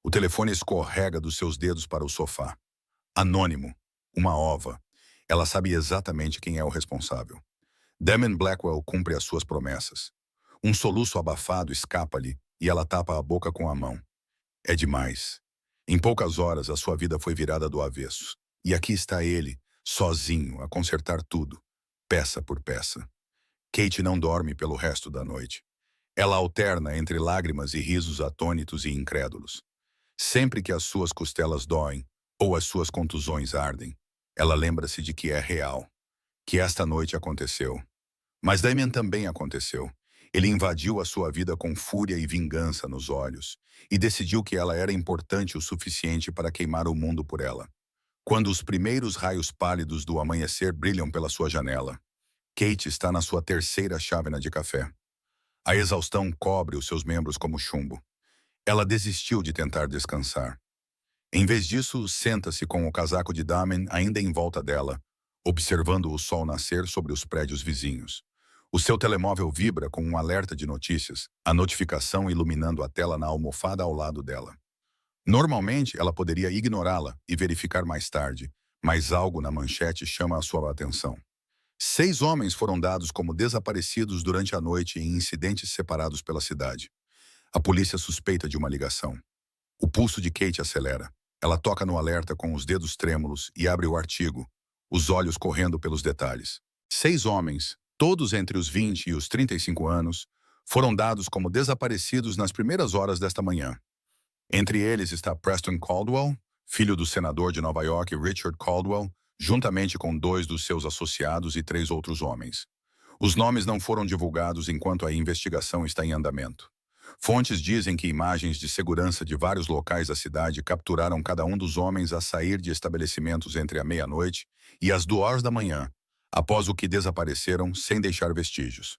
O telefone escorrega dos seus dedos para o sofá. Anônimo. Uma ova. Ela sabe exatamente quem é o responsável. Damon Blackwell cumpre as suas promessas. Um soluço abafado escapa-lhe e ela tapa a boca com a mão. É demais. Em poucas horas, a sua vida foi virada do avesso. E aqui está ele, sozinho, a consertar tudo, peça por peça. Kate não dorme pelo resto da noite. Ela alterna entre lágrimas e risos atônitos e incrédulos. Sempre que as suas costelas doem, ou as suas contusões ardem, ela lembra-se de que é real, que esta noite aconteceu. Mas Damien também aconteceu. Ele invadiu a sua vida com fúria e vingança nos olhos, e decidiu que ela era importante o suficiente para queimar o mundo por ela. Quando os primeiros raios pálidos do amanhecer brilham pela sua janela, Kate está na sua terceira chávena de café. A exaustão cobre os seus membros como chumbo. Ela desistiu de tentar descansar. Em vez disso, senta-se com o casaco de Damon ainda em volta dela, observando o sol nascer sobre os prédios vizinhos. O seu telemóvel vibra com um alerta de notícias, a notificação iluminando a tela na almofada ao lado dela. Normalmente, ela poderia ignorá-la e verificar mais tarde, mas algo na manchete chama a sua atenção. 6 homens foram dados como desaparecidos durante a noite em incidentes separados pela cidade. A polícia suspeita de uma ligação. O pulso de Kate acelera. Ela toca no alerta com os dedos trêmulos e abre o artigo, os olhos correndo pelos detalhes. 6 homens, todos entre os 20 e os 35 anos, foram dados como desaparecidos nas primeiras horas desta manhã. Entre eles está Preston Caldwell, filho do senador de Nova York Richard Caldwell, juntamente com 2 dos seus associados e 3 outros homens. Os nomes não foram divulgados enquanto a investigação está em andamento. Fontes dizem que imagens de segurança de vários locais da cidade capturaram cada um dos homens a sair de estabelecimentos entre a meia-noite e as 2 da manhã, após o que desapareceram sem deixar vestígios.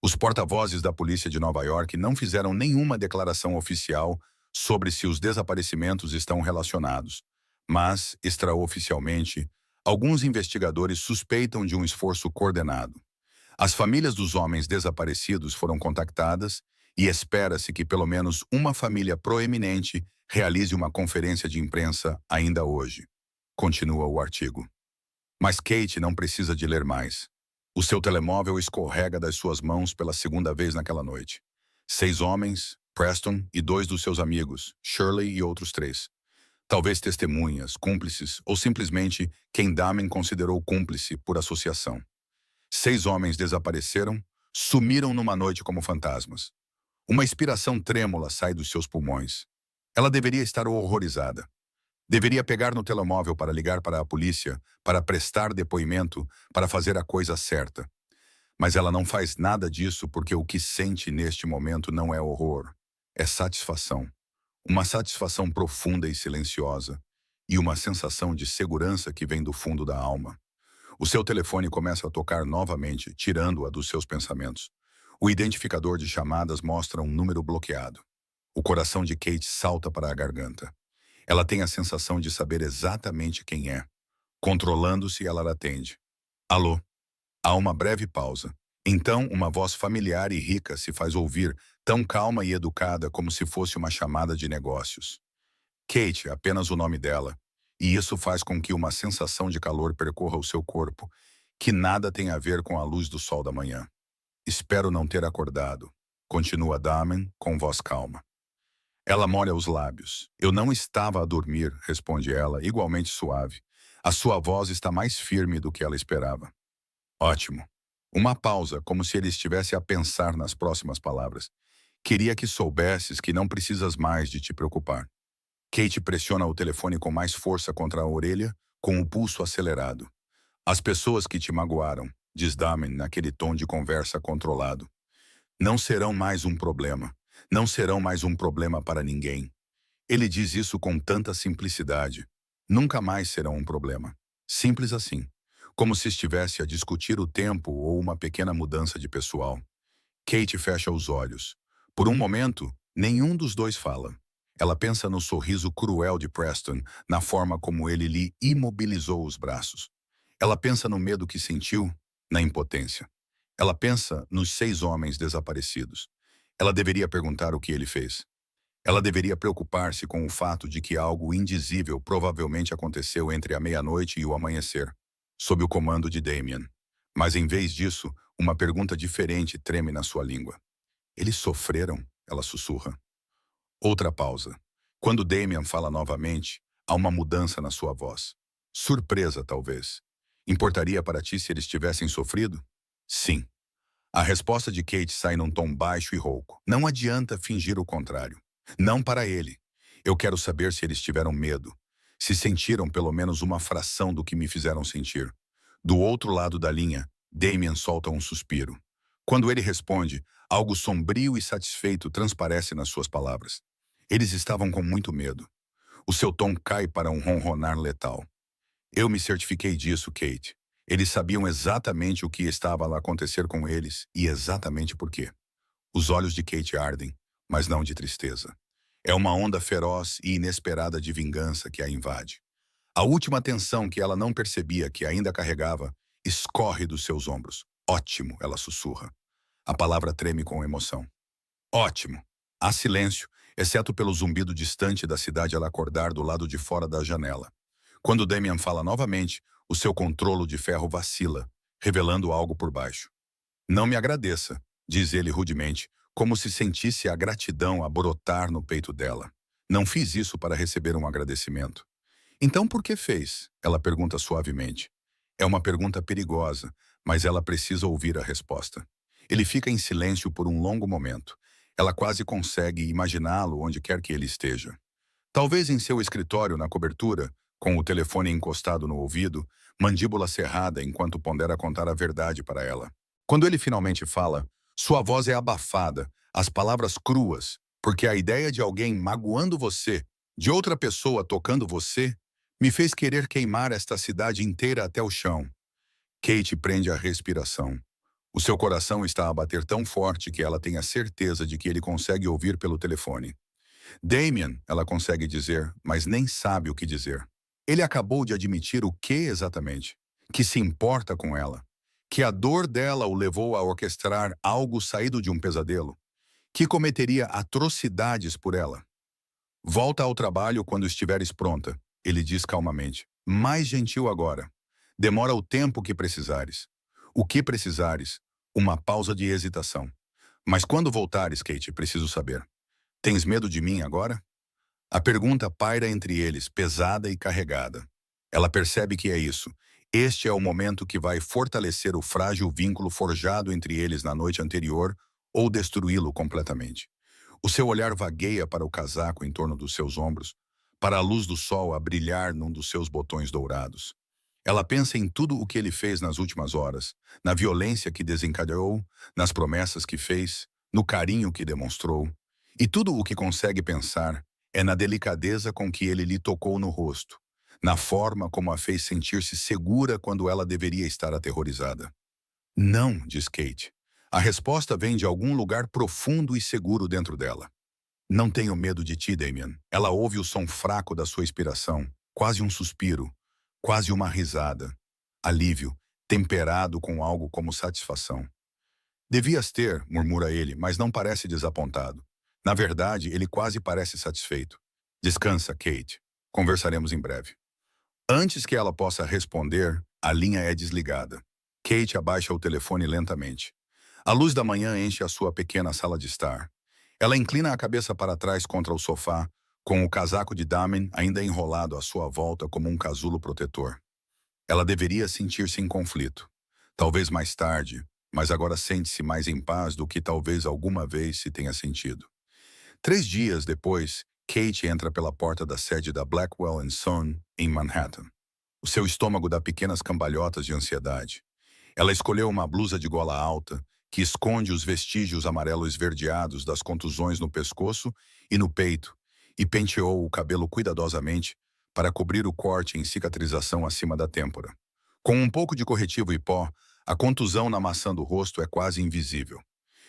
Os porta-vozes da polícia de Nova York não fizeram nenhuma declaração oficial sobre se os desaparecimentos estão relacionados, mas, extraoficialmente, alguns investigadores suspeitam de um esforço coordenado. As famílias dos homens desaparecidos foram contactadas e espera-se que pelo menos uma família proeminente realize uma conferência de imprensa ainda hoje. Continua o artigo. Mas Kate não precisa de ler mais. O seu telemóvel escorrega das suas mãos pela segunda vez naquela noite. 6 homens, Preston e 2 dos seus amigos, Shirley e outros 3. Talvez testemunhas, cúmplices ou simplesmente quem Damon considerou cúmplice por associação. 6 homens desapareceram, sumiram numa noite como fantasmas. Uma expiração trêmula sai dos seus pulmões. Ela deveria estar horrorizada. Deveria pegar no telemóvel para ligar para a polícia, para prestar depoimento, para fazer a coisa certa. Mas ela não faz nada disso porque o que sente neste momento não é horror, é satisfação. Uma satisfação profunda e silenciosa, e uma sensação de segurança que vem do fundo da alma. O seu telefone começa a tocar novamente, tirando-a dos seus pensamentos. O identificador de chamadas mostra um número bloqueado. O coração de Kate salta para a garganta. Ela tem a sensação de saber exatamente quem é. Controlando-se, ela atende. Alô? Há uma breve pausa. Então, uma voz familiar e rica se faz ouvir, tão calma e educada como se fosse uma chamada de negócios. Kate, apenas o nome dela. E isso faz com que uma sensação de calor percorra o seu corpo, que nada tem a ver com a luz do sol da manhã. Espero não ter acordado, continua Damon com voz calma. Ela molha os lábios. Eu não estava a dormir, responde ela, igualmente suave. A sua voz está mais firme do que ela esperava. Ótimo. Uma pausa, como se ele estivesse a pensar nas próximas palavras. Queria que soubesses que não precisas mais de te preocupar. Kate pressiona o telefone com mais força contra a orelha, com o pulso acelerado. As pessoas que te magoaram, diz Damon naquele tom de conversa controlado, não serão mais um problema. Não serão mais um problema para ninguém. Ele diz isso com tanta simplicidade. Nunca mais serão um problema. Simples assim. Como se estivesse a discutir o tempo ou uma pequena mudança de pessoal. Kate fecha os olhos. Por um momento, nenhum dos dois fala. Ela pensa no sorriso cruel de Preston, na forma como ele lhe imobilizou os braços. Ela pensa no medo que sentiu, na impotência. Ela pensa nos 6 homens desaparecidos. Ela deveria perguntar o que ele fez. Ela deveria preocupar-se com o fato de que algo indizível provavelmente aconteceu entre a meia-noite e o amanhecer, sob o comando de Damien. Mas em vez disso, uma pergunta diferente treme na sua língua. Eles sofreram? Ela sussurra. Outra pausa. Quando Damien fala novamente, há uma mudança na sua voz. Surpresa, talvez. Importaria para ti se eles tivessem sofrido? Sim. A resposta de Kate sai num tom baixo e rouco. Não adianta fingir o contrário. Não para ele. Eu quero saber se eles tiveram medo. Se sentiram pelo menos uma fração do que me fizeram sentir. Do outro lado da linha, Damien solta um suspiro. Quando ele responde, algo sombrio e satisfeito transparece nas suas palavras. Eles estavam com muito medo. O seu tom cai para um ronronar letal. Eu me certifiquei disso, Kate. Eles sabiam exatamente o que estava a acontecer com eles e exatamente por quê. Os olhos de Kate ardem, mas não de tristeza. É uma onda feroz e inesperada de vingança que a invade. A última tensão que ela não percebia que ainda carregava escorre dos seus ombros. Ótimo, ela sussurra. A palavra treme com emoção. Ótimo. Há silêncio, exceto pelo zumbido distante da cidade ela acordar do lado de fora da janela. Quando Damien fala novamente, o seu controlo de ferro vacila, revelando algo por baixo. Não me agradeça, diz ele rudemente, como se sentisse a gratidão a brotar no peito dela. Não fiz isso para receber um agradecimento. Então por que fez? Ela pergunta suavemente. É uma pergunta perigosa, mas ela precisa ouvir a resposta. Ele fica em silêncio por um longo momento. Ela quase consegue imaginá-lo onde quer que ele esteja. Talvez em seu escritório na cobertura, com o telefone encostado no ouvido, mandíbula cerrada enquanto pondera contar a verdade para ela. Quando ele finalmente fala, sua voz é abafada, as palavras cruas, porque a ideia de alguém magoando você, de outra pessoa tocando você, me fez querer queimar esta cidade inteira até o chão. Kate prende a respiração. O seu coração está a bater tão forte que ela tem a certeza de que ele consegue ouvir pelo telefone. Damien, ela consegue dizer, mas nem sabe o que dizer. Ele acabou de admitir o que exatamente? Que se importa com ela. Que a dor dela o levou a orquestrar algo saído de um pesadelo. Que cometeria atrocidades por ela. Volta ao trabalho quando estiveres pronta, ele diz calmamente. Mais gentil agora. Demora o tempo que precisares. O que precisares? Uma pausa de hesitação. Mas quando voltares, Kate, preciso saber. Tens medo de mim agora? A pergunta paira entre eles, pesada e carregada. Ela percebe que é isso. Este é o momento que vai fortalecer o frágil vínculo forjado entre eles na noite anterior ou destruí-lo completamente. O seu olhar vagueia para o casaco em torno dos seus ombros, para a luz do sol a brilhar num dos seus botões dourados. Ela pensa em tudo o que ele fez nas últimas horas, na violência que desencadeou, nas promessas que fez, no carinho que demonstrou. E tudo o que consegue pensar é na delicadeza com que ele lhe tocou no rosto, na forma como a fez sentir-se segura quando ela deveria estar aterrorizada. Não, diz Kate. A resposta vem de algum lugar profundo e seguro dentro dela. Não tenho medo de ti, Damien. Ela ouve o som fraco da sua expiração, quase um suspiro, quase uma risada. Alívio, temperado com algo como satisfação. Devias ter, murmura ele, mas não parece desapontado. Na verdade, ele quase parece satisfeito. Descansa, Kate. Conversaremos em breve. Antes que ela possa responder, a linha é desligada. Kate abaixa o telefone lentamente. A luz da manhã enche a sua pequena sala de estar. Ela inclina a cabeça para trás contra o sofá, com o casaco de Damien ainda enrolado à sua volta como um casulo protetor. Ela deveria sentir-se em conflito. Talvez mais tarde, mas agora sente-se mais em paz do que talvez alguma vez se tenha sentido. 3 dias depois, Kate entra pela porta da sede da Blackwell Son, em Manhattan. O seu estômago dá pequenas cambalhotas de ansiedade. Ela escolheu uma blusa de gola alta, que esconde os vestígios amarelo-esverdeados das contusões no pescoço e no peito, e penteou o cabelo cuidadosamente para cobrir o corte em cicatrização acima da têmpora. Com um pouco de corretivo e pó, a contusão na maçã do rosto é quase invisível.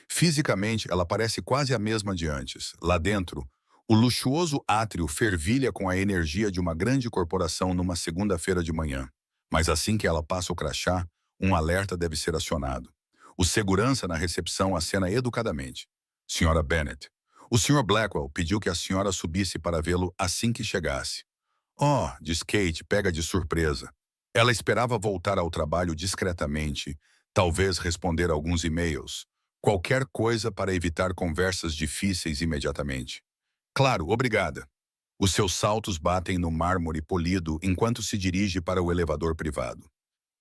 Fisicamente, ela parece quase a mesma de antes. Lá dentro, o luxuoso átrio fervilha com a energia de uma grande corporação numa segunda-feira de manhã. Mas assim que ela passa o crachá, um alerta deve ser acionado. O segurança na recepção acena educadamente. Senhora Bennet, o Sr. Blackwell pediu que a senhora subisse para vê-lo assim que chegasse. Oh, diz Kate, pega de surpresa. Ela esperava voltar ao trabalho discretamente, talvez responder alguns e-mails. Qualquer coisa para evitar conversas difíceis imediatamente. Claro, obrigada. Os seus saltos batem no mármore polido enquanto se dirige para o elevador privado.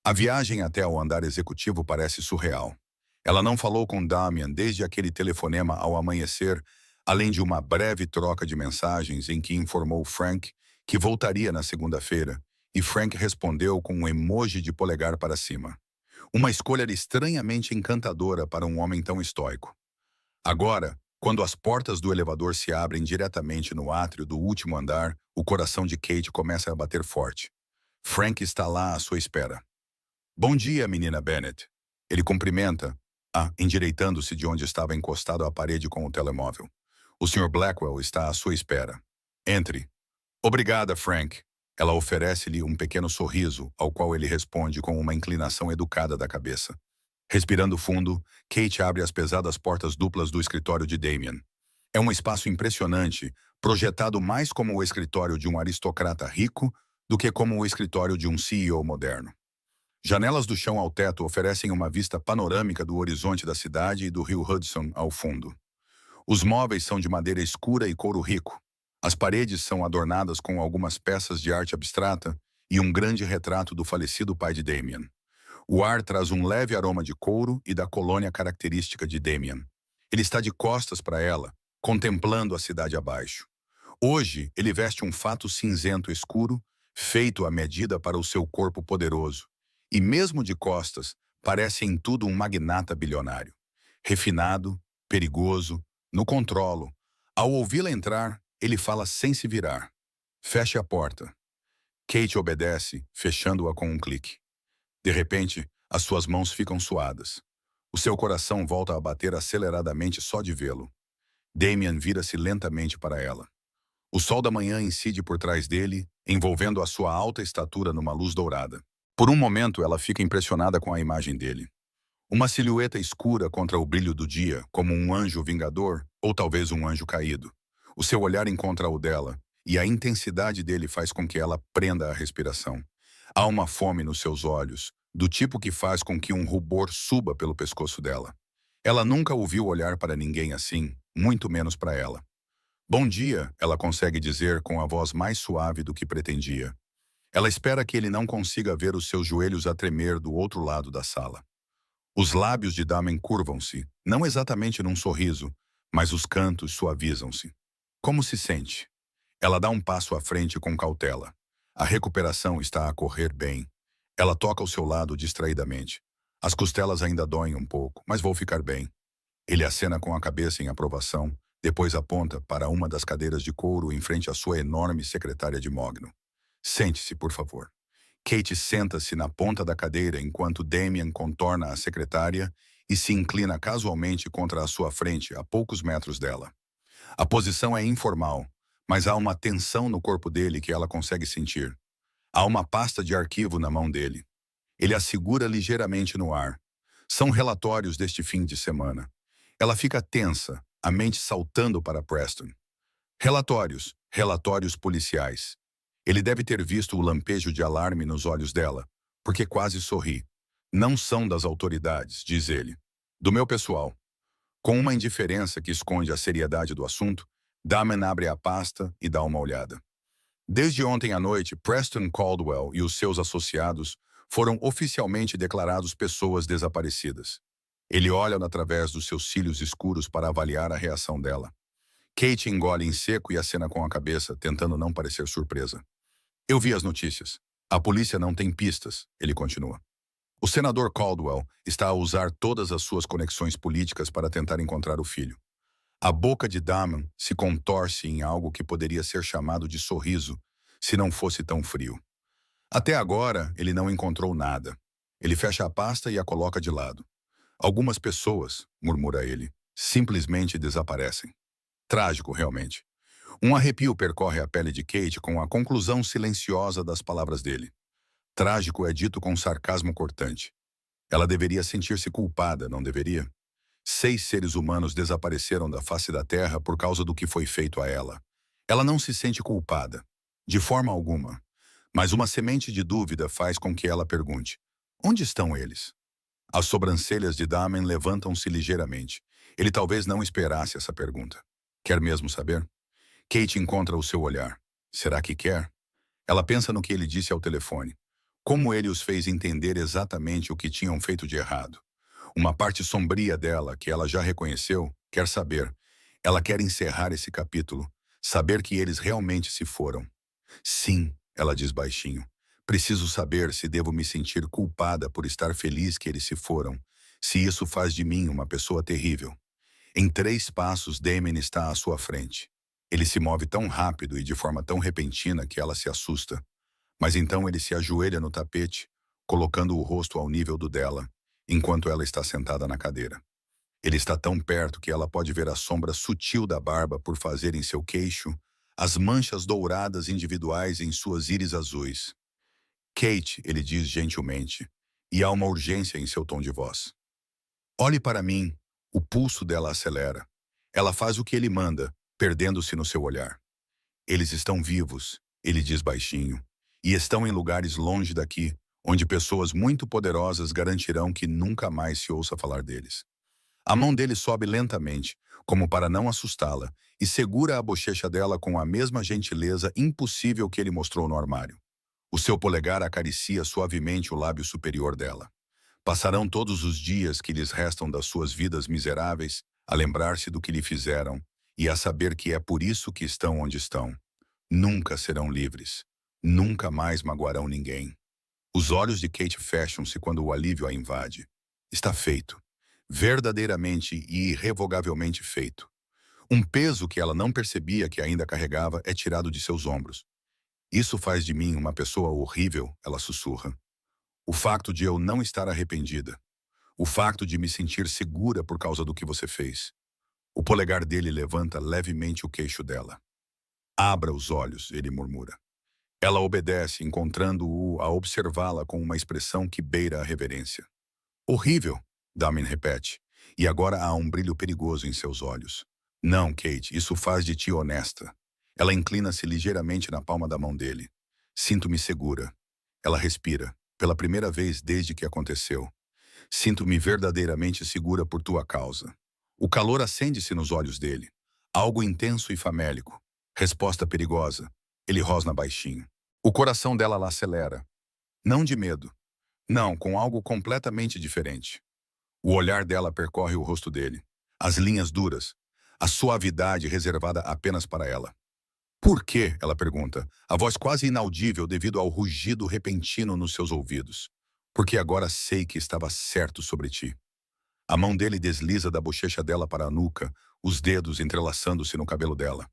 A viagem até ao andar executivo parece surreal. Ela não falou com Damien desde aquele telefonema ao amanhecer, além de uma breve troca de mensagens em que informou Frank que voltaria na segunda-feira, e Frank respondeu com um emoji de polegar para cima. Uma escolha estranhamente encantadora para um homem tão estoico. Agora, quando as portas do elevador se abrem diretamente no átrio do último andar, o coração de Kate começa a bater forte. Frank está lá à sua espera. Bom dia, menina Bennet. Ele cumprimenta, endireitando-se de onde estava encostado à parede com o telemóvel. O Sr. Blackwell está à sua espera. Entre. Obrigada, Frank. Ela oferece-lhe um pequeno sorriso, ao qual ele responde com uma inclinação educada da cabeça. Respirando fundo, Kate abre as pesadas portas duplas do escritório de Damien. É um espaço impressionante, projetado mais como o escritório de um aristocrata rico do que como o escritório de um CEO moderno. Janelas do chão ao teto oferecem uma vista panorâmica do horizonte da cidade e do rio Hudson ao fundo. Os móveis são de madeira escura e couro rico. As paredes são adornadas com algumas peças de arte abstrata e um grande retrato do falecido pai de Damien. O ar traz um leve aroma de couro e da colônia característica de Damien. Ele está de costas para ela, contemplando a cidade abaixo. Hoje, ele veste um fato cinzento escuro, feito à medida para o seu corpo poderoso. E mesmo de costas, parece em tudo um magnata bilionário. Refinado, perigoso, no controlo. Ao ouvi-la entrar, ele fala sem se virar. Feche a porta. Kate obedece, fechando-a com um clique. De repente, as suas mãos ficam suadas. O seu coração volta a bater aceleradamente só de vê-lo. Damien vira-se lentamente para ela. O sol da manhã incide por trás dele, envolvendo a sua alta estatura numa luz dourada. Por um momento, ela fica impressionada com a imagem dele. Uma silhueta escura contra o brilho do dia, como um anjo vingador ou talvez um anjo caído. O seu olhar encontra o dela, e a intensidade dele faz com que ela prenda a respiração. Há uma fome nos seus olhos, do tipo que faz com que um rubor suba pelo pescoço dela. Ela nunca o viu olhar para ninguém assim, muito menos para ela. Bom dia, ela consegue dizer com a voz mais suave do que pretendia. Ela espera que ele não consiga ver os seus joelhos a tremer do outro lado da sala. Os lábios de Damien curvam-se, não exatamente num sorriso, mas os cantos suavizam-se. Como se sente? Ela dá um passo à frente com cautela. A recuperação está a correr bem. Ela toca ao seu lado distraidamente. As costelas ainda doem um pouco, mas vou ficar bem. Ele acena com a cabeça em aprovação, depois aponta para uma das cadeiras de couro em frente à sua enorme secretária de mogno. Sente-se, por favor. Kate senta-se na ponta da cadeira enquanto Damien contorna a secretária e se inclina casualmente contra a sua frente, a poucos metros dela. A posição é informal, mas há uma tensão no corpo dele que ela consegue sentir. Há uma pasta de arquivo na mão dele. Ele a segura ligeiramente no ar. São relatórios deste fim de semana. Ela fica tensa, a mente saltando para Preston. Relatórios policiais. Ele deve ter visto o lampejo de alarme nos olhos dela, porque quase sorri. Não são das autoridades, diz ele. Do meu pessoal. Com uma indiferença que esconde a seriedade do assunto, Damon abre a pasta e dá uma olhada. Desde ontem à noite, Preston Caldwell e os seus associados foram oficialmente declarados pessoas desaparecidas. Ele olha através dos seus cílios escuros para avaliar a reação dela. Kate engole em seco e acena com a cabeça, tentando não parecer surpresa. Eu vi as notícias. A polícia não tem pistas, ele continua. O senador Caldwell está a usar todas as suas conexões políticas para tentar encontrar o filho. A boca de Damon se contorce em algo que poderia ser chamado de sorriso, se não fosse tão frio. Até agora, ele não encontrou nada. Ele fecha a pasta e a coloca de lado. Algumas pessoas, murmura ele, simplesmente desaparecem. Trágico, realmente. Um arrepio percorre a pele de Kate com a conclusão silenciosa das palavras dele. Trágico é dito com sarcasmo cortante. Ela deveria sentir-se culpada, não deveria? 6 seres humanos desapareceram da face da Terra por causa do que foi feito a ela. Ela não se sente culpada, de forma alguma. Mas uma semente de dúvida faz com que ela pergunte: onde estão eles? As sobrancelhas de Damon levantam-se ligeiramente. Ele talvez não esperasse essa pergunta. Quer mesmo saber? Kate encontra o seu olhar. Será que quer? Ela pensa no que ele disse ao telefone. Como ele os fez entender exatamente o que tinham feito de errado. Uma parte sombria dela, que ela já reconheceu, quer saber. Ela quer encerrar esse capítulo. Saber que eles realmente se foram. Sim, ela diz baixinho. Preciso saber se devo me sentir culpada por estar feliz que eles se foram. Se isso faz de mim uma pessoa terrível. Em 3 passos, Damon está à sua frente. Ele se move tão rápido e de forma tão repentina que ela se assusta. Mas então ele se ajoelha no tapete, colocando o rosto ao nível do dela, enquanto ela está sentada na cadeira. Ele está tão perto que ela pode ver a sombra sutil da barba por fazer em seu queixo, as manchas douradas individuais em suas íris azuis. Kate, ele diz gentilmente, e há uma urgência em seu tom de voz. Olhe para mim. O pulso dela acelera. Ela faz o que ele manda, perdendo-se no seu olhar. Eles estão vivos, ele diz baixinho, e estão em lugares longe daqui, onde pessoas muito poderosas garantirão que nunca mais se ouça falar deles. A mão dele sobe lentamente, como para não assustá-la, e segura a bochecha dela com a mesma gentileza impossível que ele mostrou no armário. O seu polegar acaricia suavemente o lábio superior dela. Passarão todos os dias que lhes restam das suas vidas miseráveis a lembrar-se do que lhe fizeram e a saber que é por isso que estão onde estão. Nunca serão livres. Nunca mais magoarão ninguém. Os olhos de Kate fecham-se quando o alívio a invade. Está feito. Verdadeiramente e irrevogavelmente feito. Um peso que ela não percebia que ainda carregava é tirado de seus ombros. Isso faz de mim uma pessoa horrível, ela sussurra. O facto de eu não estar arrependida. O facto de me sentir segura por causa do que você fez. O polegar dele levanta levemente o queixo dela. Abra os olhos, ele murmura. Ela obedece, encontrando-o a observá-la com uma expressão que beira a reverência. Horrível, Damon repete, e agora há um brilho perigoso em seus olhos. Não, Kate, isso faz de ti honesta. Ela inclina-se ligeiramente na palma da mão dele. Sinto-me segura. Ela respira, pela primeira vez desde que aconteceu. Sinto-me verdadeiramente segura por tua causa. O calor acende-se nos olhos dele. Algo intenso e famélico. Resposta perigosa. Ele rosna baixinho. O coração dela lá acelera. Não de medo. Não, com algo completamente diferente. O olhar dela percorre o rosto dele. As linhas duras. a suavidade reservada apenas para ela. Por quê? Ela pergunta, a voz quase inaudível devido ao rugido repentino nos seus ouvidos. Porque agora sei que estava certo sobre ti. A mão dele desliza da bochecha dela para a nuca, os dedos entrelaçando-se no cabelo dela.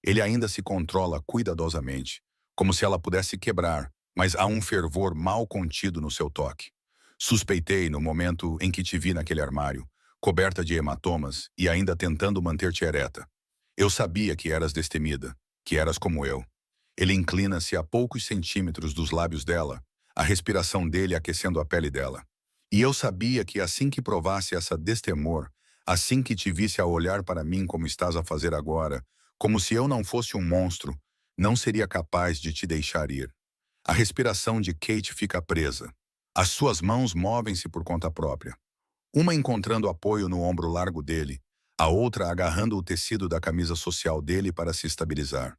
Ele ainda se controla cuidadosamente, como se ela pudesse quebrar, mas há um fervor mal contido no seu toque. Suspeitei no momento em que te vi naquele armário, coberta de hematomas e ainda tentando manter-te ereta. Eu sabia que eras destemida, que eras como eu. Ele inclina-se a poucos centímetros dos lábios dela, a respiração dele aquecendo a pele dela. E eu sabia que assim que provasse essa destemor, assim que te visse a olhar para mim como estás a fazer agora, como se eu não fosse um monstro, não seria capaz de te deixar ir. A respiração de Kate fica presa. As suas mãos movem-se por conta própria. Uma encontrando apoio no ombro largo dele, a outra agarrando o tecido da camisa social dele para se estabilizar.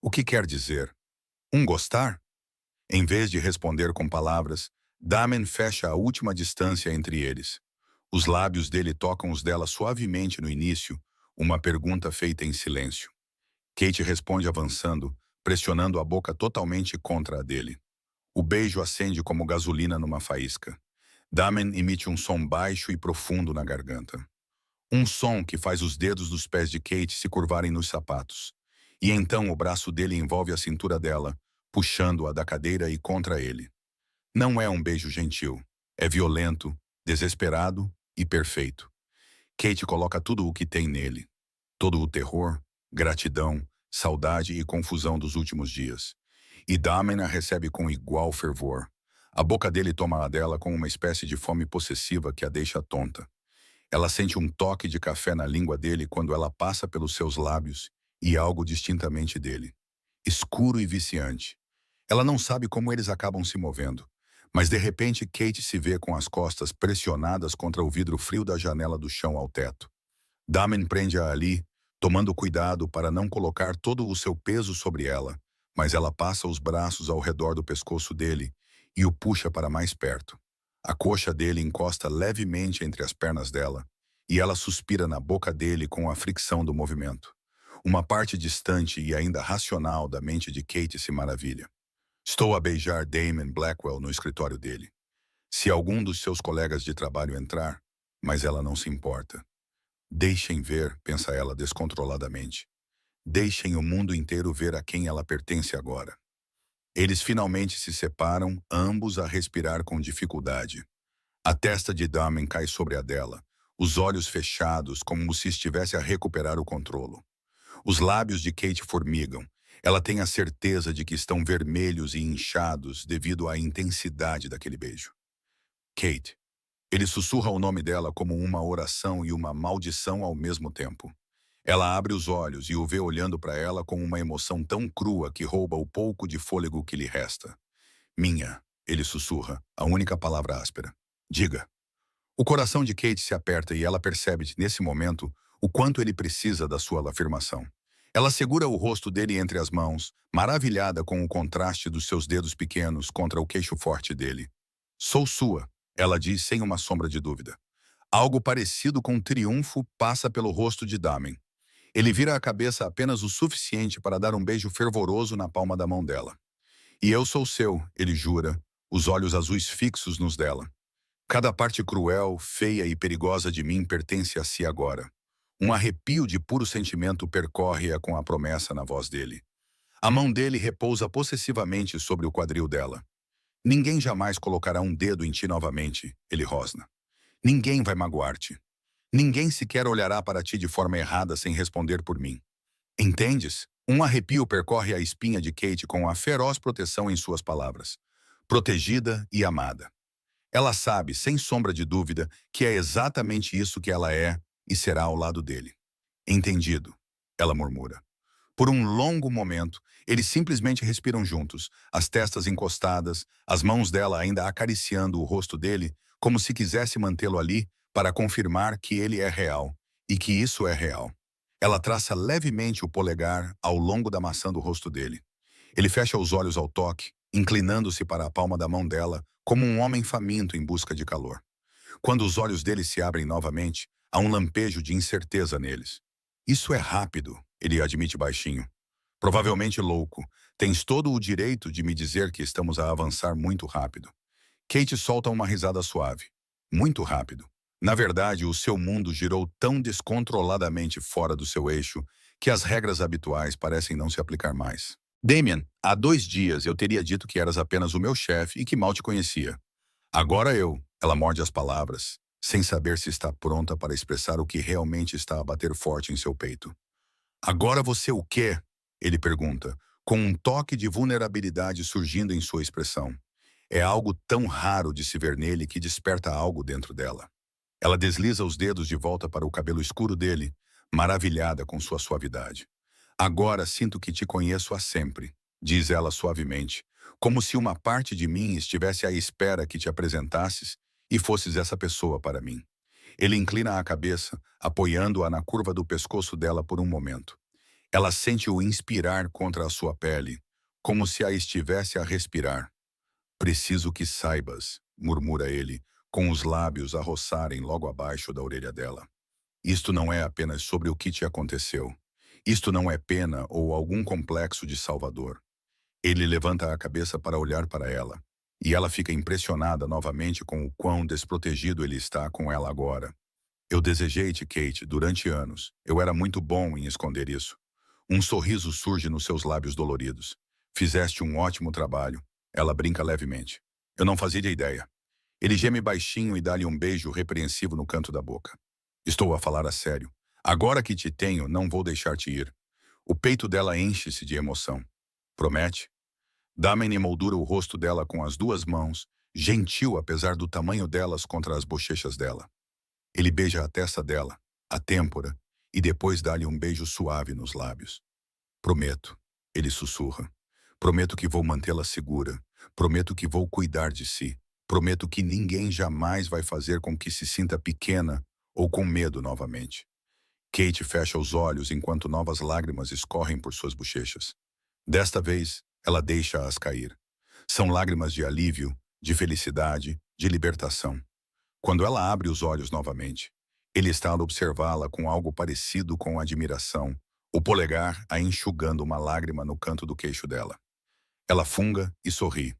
O que quer dizer? Um gostar? Em vez de responder com palavras, Damen fecha a última distância entre eles. Os lábios dele tocam os dela suavemente no início, uma pergunta feita em silêncio. Kate responde avançando, pressionando a boca totalmente contra a dele. O beijo acende como gasolina numa faísca. Damen emite um som baixo e profundo na garganta. Um som que faz os dedos dos pés de Kate se curvarem nos sapatos. E então o braço dele envolve a cintura dela, puxando-a da cadeira e contra ele. Não é um beijo gentil. É violento, desesperado e perfeito. Kate coloca tudo o que tem nele. Todo o terror, gratidão, saudade e confusão dos últimos dias. E Damen a recebe com igual fervor. A boca dele toma a dela com uma espécie de fome possessiva que a deixa tonta. Ela sente um toque de café na língua dele quando ela passa pelos seus lábios e algo distintamente dele. Escuro e viciante. Ela não sabe como eles acabam se movendo. Mas de repente Kate se vê com as costas pressionadas contra o vidro frio da janela do chão ao teto. Damen prende-a ali, tomando cuidado para não colocar todo o seu peso sobre ela, mas ela passa os braços ao redor do pescoço dele e o puxa para mais perto. A coxa dele encosta levemente entre as pernas dela, e ela suspira na boca dele com a fricção do movimento. Uma parte distante e ainda racional da mente de Kate se maravilha. Estou a beijar Damon Blackwell no escritório dele. Se algum dos seus colegas de trabalho entrar, mas ela não se importa. Deixem ver, pensa ela descontroladamente. Deixem o mundo inteiro ver a quem ela pertence agora. Eles finalmente se separam, ambos a respirar com dificuldade. A testa de Damen cai sobre a dela, os olhos fechados como se estivesse a recuperar o controlo. Os lábios de Kate formigam. Ela tem a certeza de que estão vermelhos e inchados devido à intensidade daquele beijo. Kate. Ele sussurra o nome dela como uma oração e uma maldição ao mesmo tempo. Ela abre os olhos e o vê olhando para ela com uma emoção tão crua que rouba o pouco de fôlego que lhe resta. Minha, ele sussurra, a única palavra áspera. Diga. O coração de Kate se aperta e ela percebe, nesse momento, o quanto ele precisa da sua afirmação. Ela segura o rosto dele entre as mãos, maravilhada com o contraste dos seus dedos pequenos contra o queixo forte dele. Sou sua, ela diz sem uma sombra de dúvida. Algo parecido com triunfo passa pelo rosto de Damen. Ele vira a cabeça apenas o suficiente para dar um beijo fervoroso na palma da mão dela. E eu sou seu, ele jura, os olhos azuis fixos nos dela. Cada parte cruel, feia e perigosa de mim pertence a si agora. Um arrepio de puro sentimento percorre-a com a promessa na voz dele. A mão dele repousa possessivamente sobre o quadril dela. Ninguém jamais colocará um dedo em ti novamente, ele rosna. Ninguém vai magoar-te. Ninguém sequer olhará para ti de forma errada sem responder por mim. Entendes? Um arrepio percorre a espinha de Kate com a feroz proteção em suas palavras. Protegida e amada. Ela sabe, sem sombra de dúvida, que é exatamente isso que ela é e será ao lado dele. Entendido, ela murmura. Por um longo momento, eles simplesmente respiram juntos, as testas encostadas, as mãos dela ainda acariciando o rosto dele, como se quisesse mantê-lo ali para confirmar que ele é real, e que isso é real. Ela traça levemente o polegar ao longo da maçã do rosto dele. Ele fecha os olhos ao toque, inclinando-se para a palma da mão dela, como um homem faminto em busca de calor. Quando os olhos dele se abrem novamente, há um lampejo de incerteza neles. Isso é rápido, ele admite baixinho. Provavelmente louco. Tens todo o direito de me dizer que estamos a avançar muito rápido. Kate solta uma risada suave. Muito rápido. Na verdade, o seu mundo girou tão descontroladamente fora do seu eixo que as regras habituais parecem não se aplicar mais. Damien, há 2 dias eu teria dito que eras apenas o meu chefe e que mal te conhecia. Agora ela morde as palavras, sem saber se está pronta para expressar o que realmente está a bater forte em seu peito. Agora você o quê? Ele pergunta, com um toque de vulnerabilidade surgindo em sua expressão. É algo tão raro de se ver nele que desperta algo dentro dela. Ela desliza os dedos de volta para o cabelo escuro dele, maravilhada com sua suavidade. Agora sinto que te conheço há sempre, diz ela suavemente, como se uma parte de mim estivesse à espera que te apresentasses e fosses essa pessoa para mim. Ele inclina a cabeça, apoiando-a na curva do pescoço dela por um momento. Ela sente-o inspirar contra a sua pele, como se a estivesse a respirar. Preciso que saibas, murmura ele, com os lábios a roçarem logo abaixo da orelha dela. Isto não é apenas sobre o que te aconteceu. Isto não é pena ou algum complexo de Salvador. Ele levanta a cabeça para olhar para ela, e ela fica impressionada novamente com o quão desprotegido ele está com ela agora. Eu desejei-te, Kate, durante anos. Eu era muito bom em esconder isso. Um sorriso surge nos seus lábios doloridos. Fizeste um ótimo trabalho. Ela brinca levemente. Eu não fazia ideia. Ele geme baixinho e dá-lhe um beijo repreensivo no canto da boca. Estou a falar a sério. Agora que te tenho, não vou deixar-te ir. O peito dela enche-se de emoção. Promete? Damen emoldura o rosto dela com as 2 mãos, gentil apesar do tamanho delas contra as bochechas dela. Ele beija a testa dela, a têmpora, e depois dá-lhe um beijo suave nos lábios. Prometo, ele sussurra. Prometo que vou mantê-la segura. Prometo que vou cuidar de si. Prometo que ninguém jamais vai fazer com que se sinta pequena ou com medo novamente. Kate fecha os olhos enquanto novas lágrimas escorrem por suas bochechas. Desta vez, ela deixa-as cair. São lágrimas de alívio, de felicidade, de libertação. Quando ela abre os olhos novamente, ele está a observá-la com algo parecido com admiração, o polegar a enxugando uma lágrima no canto do queixo dela. Ela funga e sorri.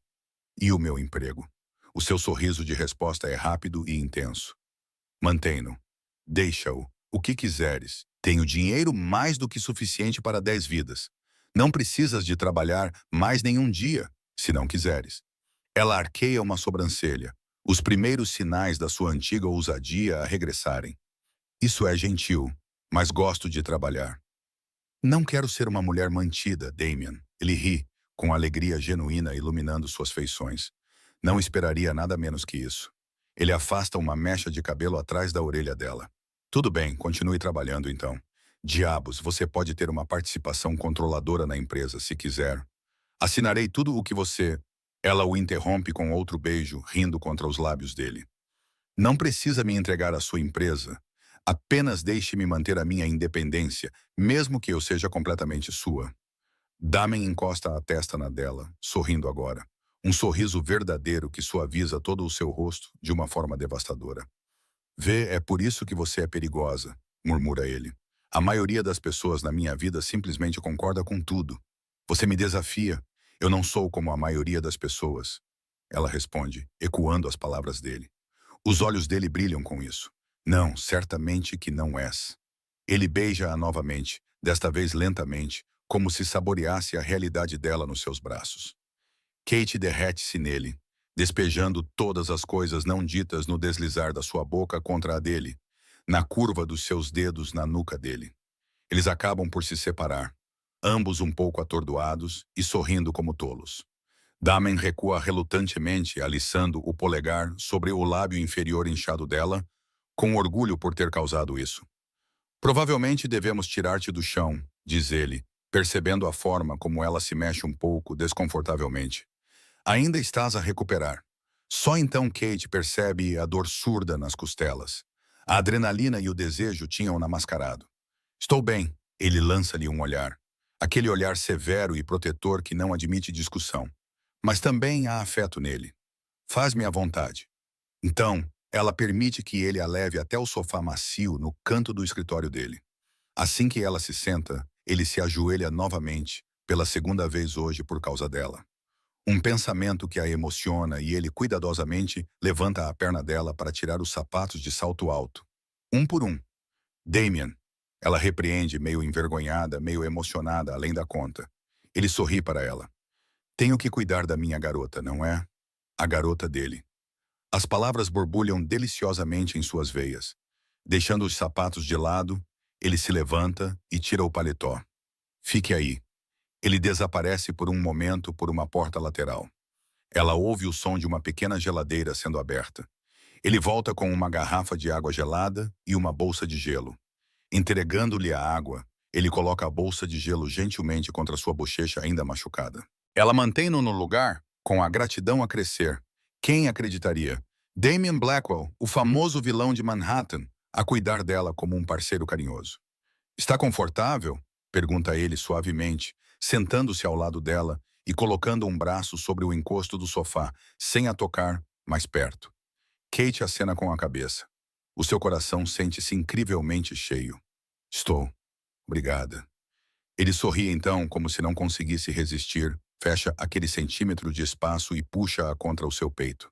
E o meu emprego? O seu sorriso de resposta é rápido e intenso. Mantém-no. Deixa-o. O que quiseres. Tenho dinheiro mais do que suficiente para 10 vidas. Não precisas de trabalhar mais nenhum dia, se não quiseres. Ela arqueia uma sobrancelha, os primeiros sinais da sua antiga ousadia a regressarem. Isso é gentil, mas gosto de trabalhar. Não quero ser uma mulher mantida, Damien. Ele ri, com alegria genuína iluminando suas feições. Não esperaria nada menos que isso. Ele afasta uma mecha de cabelo atrás da orelha dela. Tudo bem, continue trabalhando então. Diabos, você pode ter uma participação controladora na empresa, se quiser. Assinarei tudo o que você... Ela o interrompe com outro beijo, rindo contra os lábios dele. Não precisa me entregar a sua empresa. Apenas deixe-me manter a minha independência, mesmo que eu seja completamente sua. Damen encosta a testa na dela, sorrindo agora. Um sorriso verdadeiro que suaviza todo o seu rosto de uma forma devastadora. Vê, é por isso que você é perigosa, murmura ele. A maioria das pessoas na minha vida simplesmente concorda com tudo. Você me desafia. Eu não sou como a maioria das pessoas. Ela responde, ecoando as palavras dele. Os olhos dele brilham com isso. Não, certamente que não és. Ele beija-a novamente, desta vez lentamente, como se saboreasse a realidade dela nos seus braços. Kate derrete-se nele, despejando todas as coisas não ditas no deslizar da sua boca contra a dele, na curva dos seus dedos na nuca dele. Eles acabam por se separar, ambos um pouco atordoados e sorrindo como tolos. Damen recua relutantemente, aliçando o polegar sobre o lábio inferior inchado dela, com orgulho por ter causado isso. Provavelmente devemos tirar-te do chão, diz ele, percebendo a forma como ela se mexe um pouco desconfortavelmente. Ainda estás a recuperar. Só então Kate percebe a dor surda nas costelas. A adrenalina e o desejo tinham-na mascarado. Estou bem, ele lança-lhe um olhar. Aquele olhar severo e protetor que não admite discussão. Mas também há afeto nele. Faz-me à vontade. Então, ela permite que ele a leve até o sofá macio no canto do escritório dele. Assim que ela se senta, ele se ajoelha novamente, pela segunda vez hoje por causa dela. Um pensamento que a emociona e ele cuidadosamente levanta a perna dela para tirar os sapatos de salto alto. Um por um. Damien. Ela repreende, meio envergonhada, meio emocionada, além da conta. Ele sorri para ela. Tenho que cuidar da minha garota, não é? A garota dele. As palavras borbulham deliciosamente em suas veias. Deixando os sapatos de lado, ele se levanta e tira o paletó. Fique aí. Ele desaparece por um momento por uma porta lateral. Ela ouve o som de uma pequena geladeira sendo aberta. Ele volta com uma garrafa de água gelada e uma bolsa de gelo. Entregando-lhe a água, ele coloca a bolsa de gelo gentilmente contra sua bochecha ainda machucada. Ela mantém-no no lugar, com a gratidão a crescer. Quem acreditaria? Damien Blackwell, o famoso vilão de Manhattan, a cuidar dela como um parceiro carinhoso. Está confortável? Pergunta ele suavemente, sentando-se ao lado dela e colocando um braço sobre o encosto do sofá, sem a tocar, mais perto. Kate acena com a cabeça. O seu coração sente-se incrivelmente cheio. Estou. Obrigada. Ele sorri então, como se não conseguisse resistir, fecha aquele centímetro de espaço e puxa-a contra o seu peito.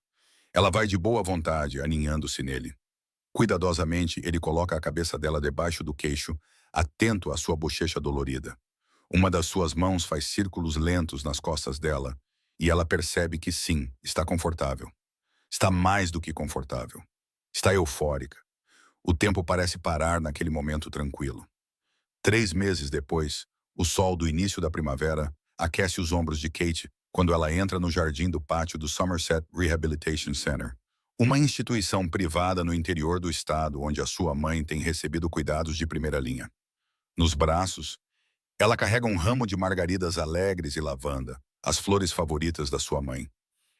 Ela vai de boa vontade, aninhando-se nele. Cuidadosamente, ele coloca a cabeça dela debaixo do queixo, atento à sua bochecha dolorida. Uma das suas mãos faz círculos lentos nas costas dela, e ela percebe que sim, está confortável. Está mais do que confortável. Está eufórica. O tempo parece parar naquele momento tranquilo. 3 meses depois, o sol do início da primavera aquece os ombros de Kate quando ela entra no jardim do pátio do Somerset Rehabilitation Center, uma instituição privada no interior do estado onde a sua mãe tem recebido cuidados de primeira linha. Nos braços, ela carrega um ramo de margaridas alegres e lavanda, as flores favoritas da sua mãe.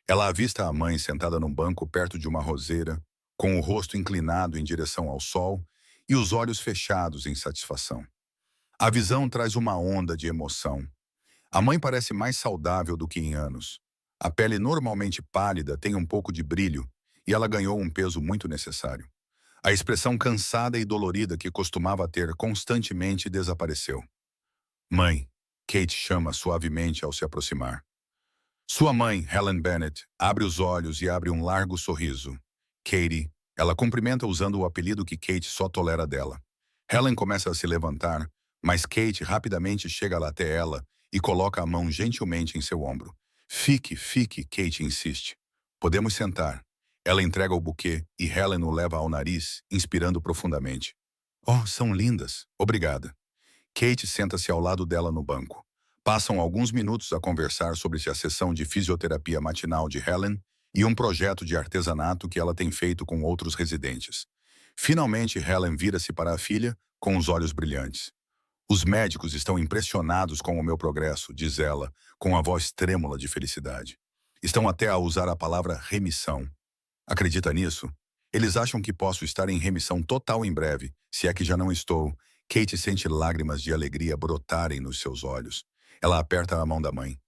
Ela avista a mãe sentada num banco perto de uma roseira, com o rosto inclinado em direção ao sol e os olhos fechados em satisfação. A visão traz uma onda de emoção. A mãe parece mais saudável do que em anos. A pele normalmente pálida tem um pouco de brilho e ela ganhou um peso muito necessário. A expressão cansada e dolorida que costumava ter constantemente desapareceu. Mãe, Kate chama suavemente ao se aproximar. Sua mãe, Helen Bennett, abre os olhos e abre um largo sorriso. Katie, ela cumprimenta usando o apelido que Kate só tolera dela. Helen começa a se levantar, mas Kate rapidamente chega lá até ela e coloca a mão gentilmente em seu ombro. Fique, fique, Kate insiste. Podemos sentar. Ela entrega o buquê e Helen o leva ao nariz, inspirando profundamente. Oh, são lindas. Obrigada. Kate senta-se ao lado dela no banco. Passam alguns minutos a conversar sobre a sessão de fisioterapia matinal de Helen e um projeto de artesanato que ela tem feito com outros residentes. Finalmente, Helen vira-se para a filha com os olhos brilhantes. Os médicos estão impressionados com o meu progresso, diz ela, com a voz trêmula de felicidade. Estão até a usar a palavra remissão. Acredita nisso? Eles acham que posso estar em remissão total em breve, se é que já não estou. Kate sente lágrimas de alegria brotarem nos seus olhos. Ela aperta a mão da mãe.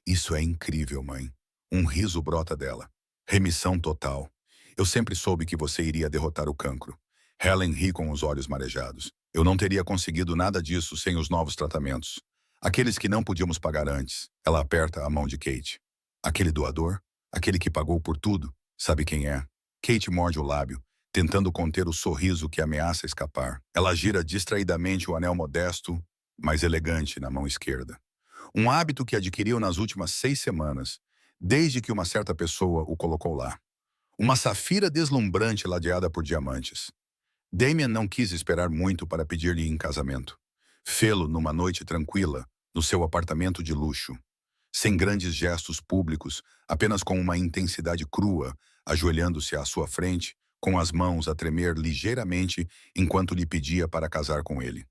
Isso é incrível, mãe. Um riso brota dela. Remissão total. Eu sempre soube que você iria derrotar o cancro. Helen ri com os olhos marejados. Eu não teria conseguido nada disso sem os novos tratamentos. Aqueles que não podíamos pagar antes. Ela aperta a mão de Kate. Aquele doador? Aquele que pagou por tudo? Sabe quem é? Kate morde o lábio, tentando conter o sorriso que ameaça escapar. Ela gira distraidamente o anel modesto, mas elegante, na mão esquerda. Um hábito que adquiriu nas últimas 6 semanas, desde que uma certa pessoa o colocou lá. Uma safira deslumbrante ladeada por diamantes. Damien não quis esperar muito para pedir-lhe em casamento. Fê-lo numa noite tranquila, no seu apartamento de luxo. Sem grandes gestos públicos, apenas com uma intensidade crua, ajoelhando-se à sua frente, com as mãos a tremer ligeiramente enquanto lhe pedia para casar com ele.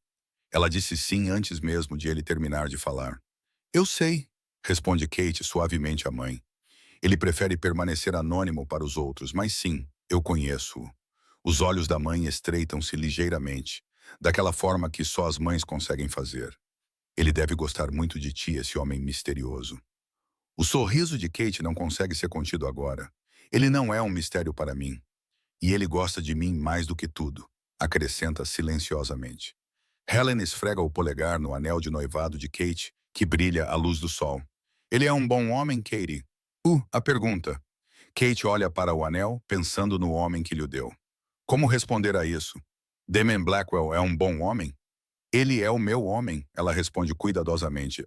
Ela disse sim antes mesmo de ele terminar de falar. Eu sei, responde Kate suavemente à mãe. Ele prefere permanecer anônimo para os outros, mas sim, eu conheço-o. Os olhos da mãe estreitam-se ligeiramente, daquela forma que só as mães conseguem fazer. Ele deve gostar muito de ti, esse homem misterioso. O sorriso de Kate não consegue ser contido agora. Ele não é um mistério para mim. E ele gosta de mim mais do que tudo, acrescenta silenciosamente. Helen esfrega o polegar no anel de noivado de Kate, que brilha à luz do sol. Ele é um bom homem, Katie? A pergunta. Kate olha para o anel, pensando no homem que lhe o deu. Como responder a isso? Damien Blackwell é um bom homem? Ele é o meu homem, ela responde cuidadosamente,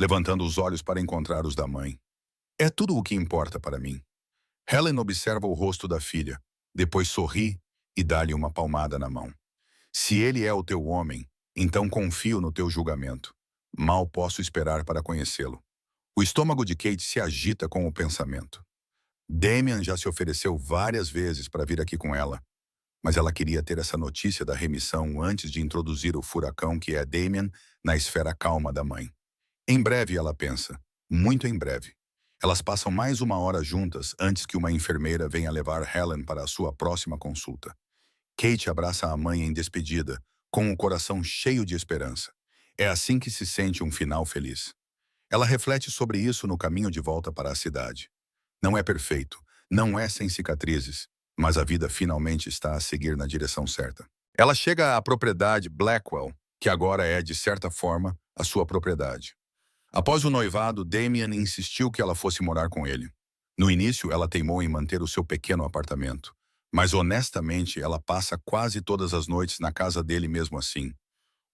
levantando os olhos para encontrar os da mãe. É tudo o que importa para mim. Helen observa o rosto da filha, depois sorri e dá-lhe uma palmada na mão. Se ele é o teu homem, então confio no teu julgamento. Mal posso esperar para conhecê-lo. O estômago de Kate se agita com o pensamento. Damien já se ofereceu várias vezes para vir aqui com ela, mas ela queria ter essa notícia da remissão antes de introduzir o furacão que é Damien na esfera calma da mãe. Em breve, ela pensa. Muito em breve. Elas passam mais uma hora juntas antes que uma enfermeira venha levar Helen para a sua próxima consulta. Kate abraça a mãe em despedida, com o coração cheio de esperança. É assim que se sente um final feliz. Ela reflete sobre isso no caminho de volta para a cidade. Não é perfeito, não é sem cicatrizes, mas a vida finalmente está a seguir na direção certa. Ela chega à propriedade Blackwell, que agora é, de certa forma, a sua propriedade. Após o noivado, Damien insistiu que ela fosse morar com ele. No início, ela teimou em manter o seu pequeno apartamento, mas honestamente, ela passa quase todas as noites na casa dele mesmo assim.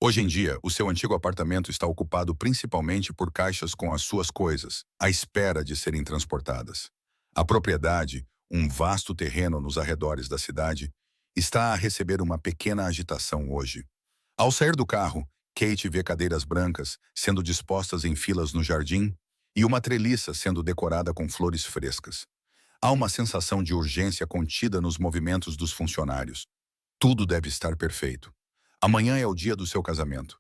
Hoje em dia, o seu antigo apartamento está ocupado principalmente por caixas com as suas coisas, à espera de serem transportadas. A propriedade, um vasto terreno nos arredores da cidade, está a receber uma pequena agitação hoje. Ao sair do carro, Kate vê cadeiras brancas sendo dispostas em filas no jardim e uma treliça sendo decorada com flores frescas. Há uma sensação de urgência contida nos movimentos dos funcionários. Tudo deve estar perfeito. Amanhã é o dia do seu casamento.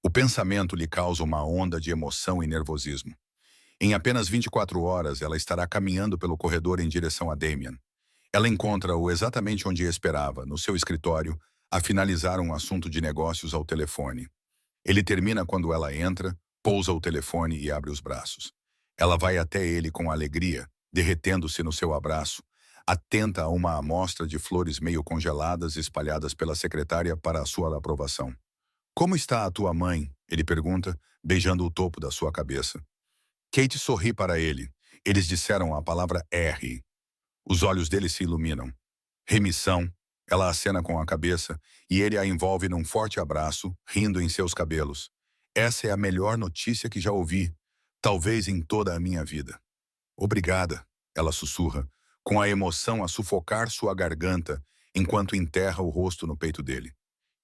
O pensamento lhe causa uma onda de emoção e nervosismo. Em apenas 24 horas, ela estará caminhando pelo corredor em direção a Damien. Ela encontra-o exatamente onde esperava, no seu escritório, a finalizar um assunto de negócios ao telefone. Ele termina quando ela entra, pousa o telefone e abre os braços. Ela vai até ele com alegria, derretendo-se no seu abraço, atenta a uma amostra de flores meio congeladas espalhadas pela secretária para a sua aprovação. Como está a tua mãe? Ele pergunta, beijando o topo da sua cabeça. Kate sorri para ele. Eles disseram a palavra R. Os olhos dele se iluminam. Remissão. Ela acena com a cabeça e ele a envolve num forte abraço, rindo em seus cabelos. Essa é a melhor notícia que já ouvi, talvez em toda a minha vida. Obrigada, ela sussurra, com a emoção a sufocar sua garganta enquanto enterra o rosto no peito dele.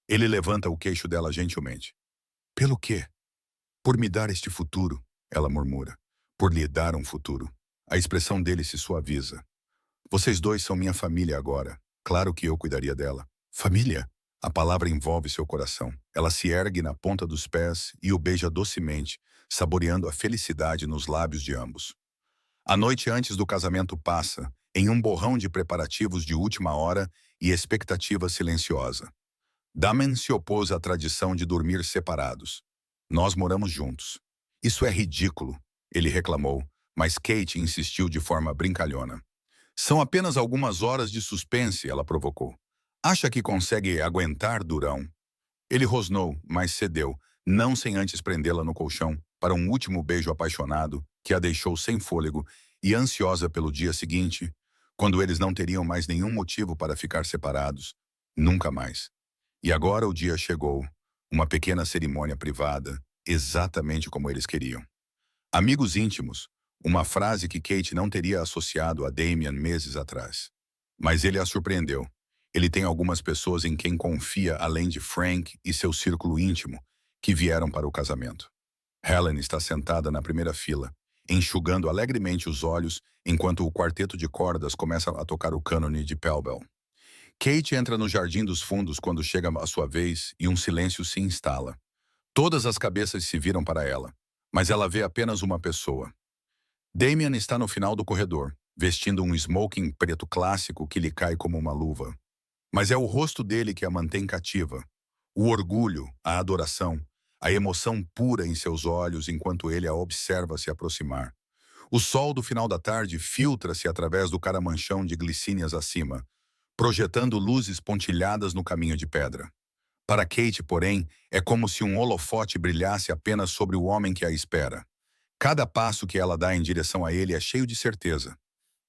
Ele levanta o queixo dela gentilmente. Pelo quê? Por me dar este futuro, ela murmura. Por lhe dar um futuro. A expressão dele se suaviza. Vocês dois são minha família agora. Claro que eu cuidaria dela. Família? A palavra envolve seu coração. Ela se ergue na ponta dos pés e o beija docemente, saboreando a felicidade nos lábios de ambos. A noite antes do casamento passa, em um borrão de preparativos de última hora e expectativa silenciosa. Damien se opôs à tradição de dormir separados. Nós moramos juntos. Isso é ridículo, ele reclamou, mas Kate insistiu de forma brincalhona. São apenas algumas horas de suspense, ela provocou. Acha que consegue aguentar, Durão? Ele rosnou, mas cedeu, não sem antes prendê-la no colchão, para um último beijo apaixonado que a deixou sem fôlego e ansiosa pelo dia seguinte, quando eles não teriam mais nenhum motivo para ficar separados. Nunca mais. E agora o dia chegou, uma pequena cerimônia privada, exatamente como eles queriam. Amigos íntimos, uma frase que Kate não teria associado a Damien meses atrás. Mas ele a surpreendeu. Ele tem algumas pessoas em quem confia além de Frank e seu círculo íntimo, que vieram para o casamento. Helen está sentada na primeira fila, enxugando alegremente os olhos enquanto o quarteto de cordas começa a tocar o cânone de Pelbel. Kate entra no jardim dos fundos quando chega a sua vez e um silêncio se instala. Todas as cabeças se viram para ela, mas ela vê apenas uma pessoa. Damien está no final do corredor, vestindo um smoking preto clássico que lhe cai como uma luva. Mas é o rosto dele que a mantém cativa. O orgulho, a adoração, a emoção pura em seus olhos enquanto ele a observa se aproximar. O sol do final da tarde filtra-se através do caramanchão de glicínias acima, projetando luzes pontilhadas no caminho de pedra. Para Kate, porém, é como se um holofote brilhasse apenas sobre o homem que a espera. Cada passo que ela dá em direção a ele é cheio de certeza.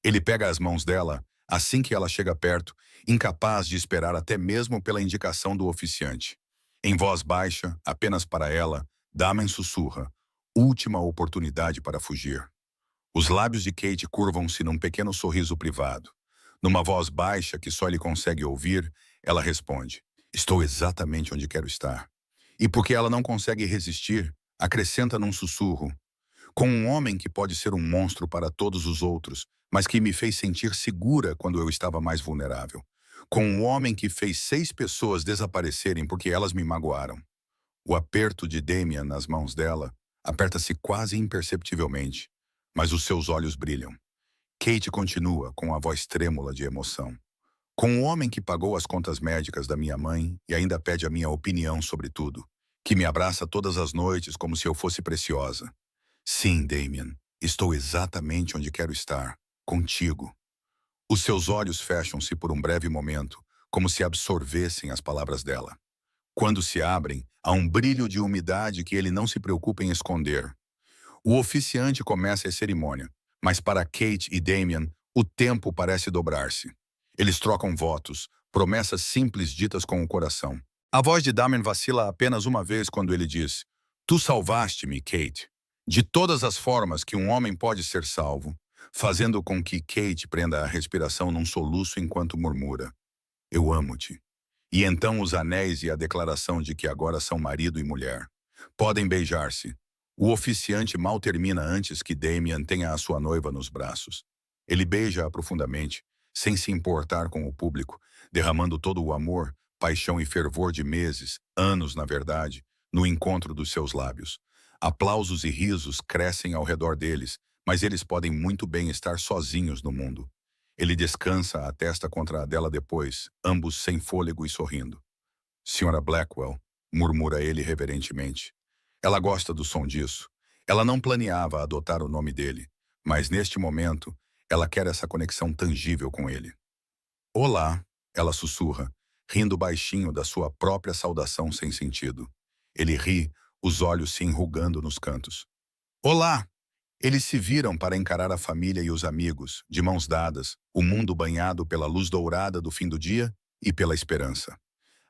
Ele pega as mãos dela assim que ela chega perto, incapaz de esperar até mesmo pela indicação do oficiante. Em voz baixa, apenas para ela, Damen sussurra: última oportunidade para fugir. Os lábios de Kate curvam-se num pequeno sorriso privado. Numa voz baixa que só ele consegue ouvir, ela responde: estou exatamente onde quero estar. E porque ela não consegue resistir, acrescenta num sussurro: com um homem que pode ser um monstro para todos os outros, mas que me fez sentir segura quando eu estava mais vulnerável. Com um homem que fez 6 pessoas desaparecerem porque elas me magoaram. O aperto de Damian nas mãos dela aperta-se quase imperceptivelmente, mas os seus olhos brilham. Kate continua com a voz trêmula de emoção. Com o homem que pagou as contas médicas da minha mãe e ainda pede a minha opinião sobre tudo, que me abraça todas as noites como se eu fosse preciosa. Sim, Damian, estou exatamente onde quero estar, contigo. Os seus olhos fecham-se por um breve momento, como se absorvessem as palavras dela. Quando se abrem, há um brilho de umidade que ele não se preocupa em esconder. O oficiante começa a cerimônia, mas para Kate e Damian, o tempo parece dobrar-se. Eles trocam votos, promessas simples ditas com o coração. A voz de Damian vacila apenas uma vez quando ele diz: tu salvaste-me, Kate. De todas as formas que um homem pode ser salvo, fazendo com que Kate prenda a respiração num soluço enquanto murmura: eu amo-te. E então os anéis e a declaração de que agora são marido e mulher. Podem beijar-se. O oficiante mal termina antes que Damian tenha a sua noiva nos braços. Ele beija-a profundamente, sem se importar com o público, derramando todo o amor, paixão e fervor de meses, anos na verdade, no encontro dos seus lábios. Aplausos e risos crescem ao redor deles, mas eles podem muito bem estar sozinhos no mundo. Ele descansa a testa contra a dela depois, ambos sem fôlego e sorrindo. Senhora Blackwell, murmura ele reverentemente. Ela gosta do som disso. Ela não planeava adotar o nome dele, mas neste momento, ela quer essa conexão tangível com ele. Olá, ela sussurra, rindo baixinho da sua própria saudação sem sentido. Ele ri, os olhos se enrugando nos cantos. Olá! Eles se viram para encarar a família e os amigos, de mãos dadas, o mundo banhado pela luz dourada do fim do dia e pela esperança.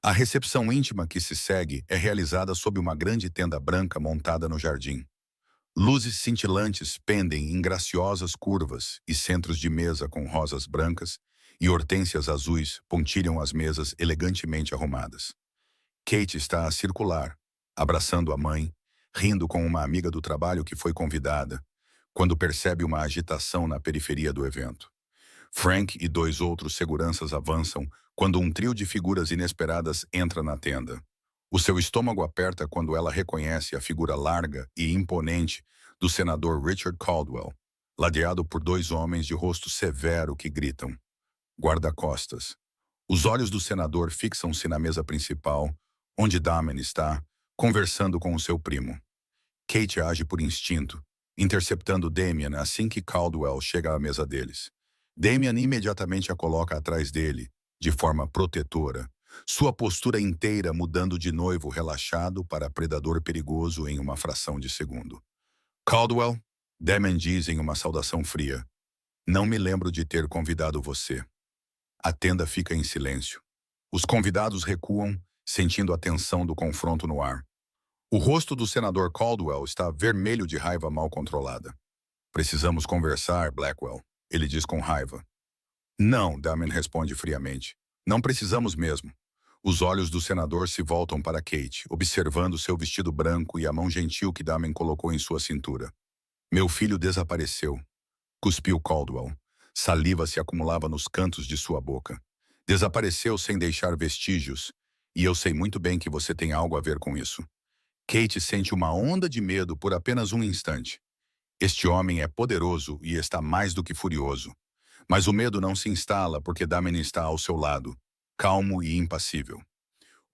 A recepção íntima que se segue é realizada sob uma grande tenda branca montada no jardim. Luzes cintilantes pendem em graciosas curvas e centros de mesa com rosas brancas e hortênsias azuis pontilham as mesas elegantemente arrumadas. Kate está a circular, abraçando a mãe, rindo com uma amiga do trabalho que foi convidada, quando percebe uma agitação na periferia do evento. Frank e 2 outros seguranças avançam quando um trio de figuras inesperadas entra na tenda. O seu estômago aperta quando ela reconhece a figura larga e imponente do senador Richard Caldwell, ladeado por 2 homens de rosto severo que gritam: guarda-costas. Os olhos do senador fixam-se na mesa principal, onde Damen está, conversando com o seu primo. Kate age por instinto, interceptando Damian assim que Caldwell chega à mesa deles. Damian imediatamente a coloca atrás dele, de forma protetora, sua postura inteira mudando de noivo relaxado para predador perigoso em uma fração de segundo. Caldwell, Damian diz em uma saudação fria, não me lembro de ter convidado você. A tenda fica em silêncio. Os convidados recuam, sentindo a tensão do confronto no ar. O rosto do senador Caldwell está vermelho de raiva mal controlada. Precisamos conversar, Blackwell, ele diz com raiva. Não, Damen responde friamente. Não precisamos mesmo. Os olhos do senador se voltam para Kate, observando seu vestido branco e a mão gentil que Damen colocou em sua cintura. Meu filho desapareceu, cuspiu Caldwell. Saliva se acumulava nos cantos de sua boca. Desapareceu sem deixar vestígios, e eu sei muito bem que você tem algo a ver com isso. Kate sente uma onda de medo por apenas um instante. Este homem é poderoso e está mais do que furioso. Mas o medo não se instala porque Damen está ao seu lado, calmo e impassível.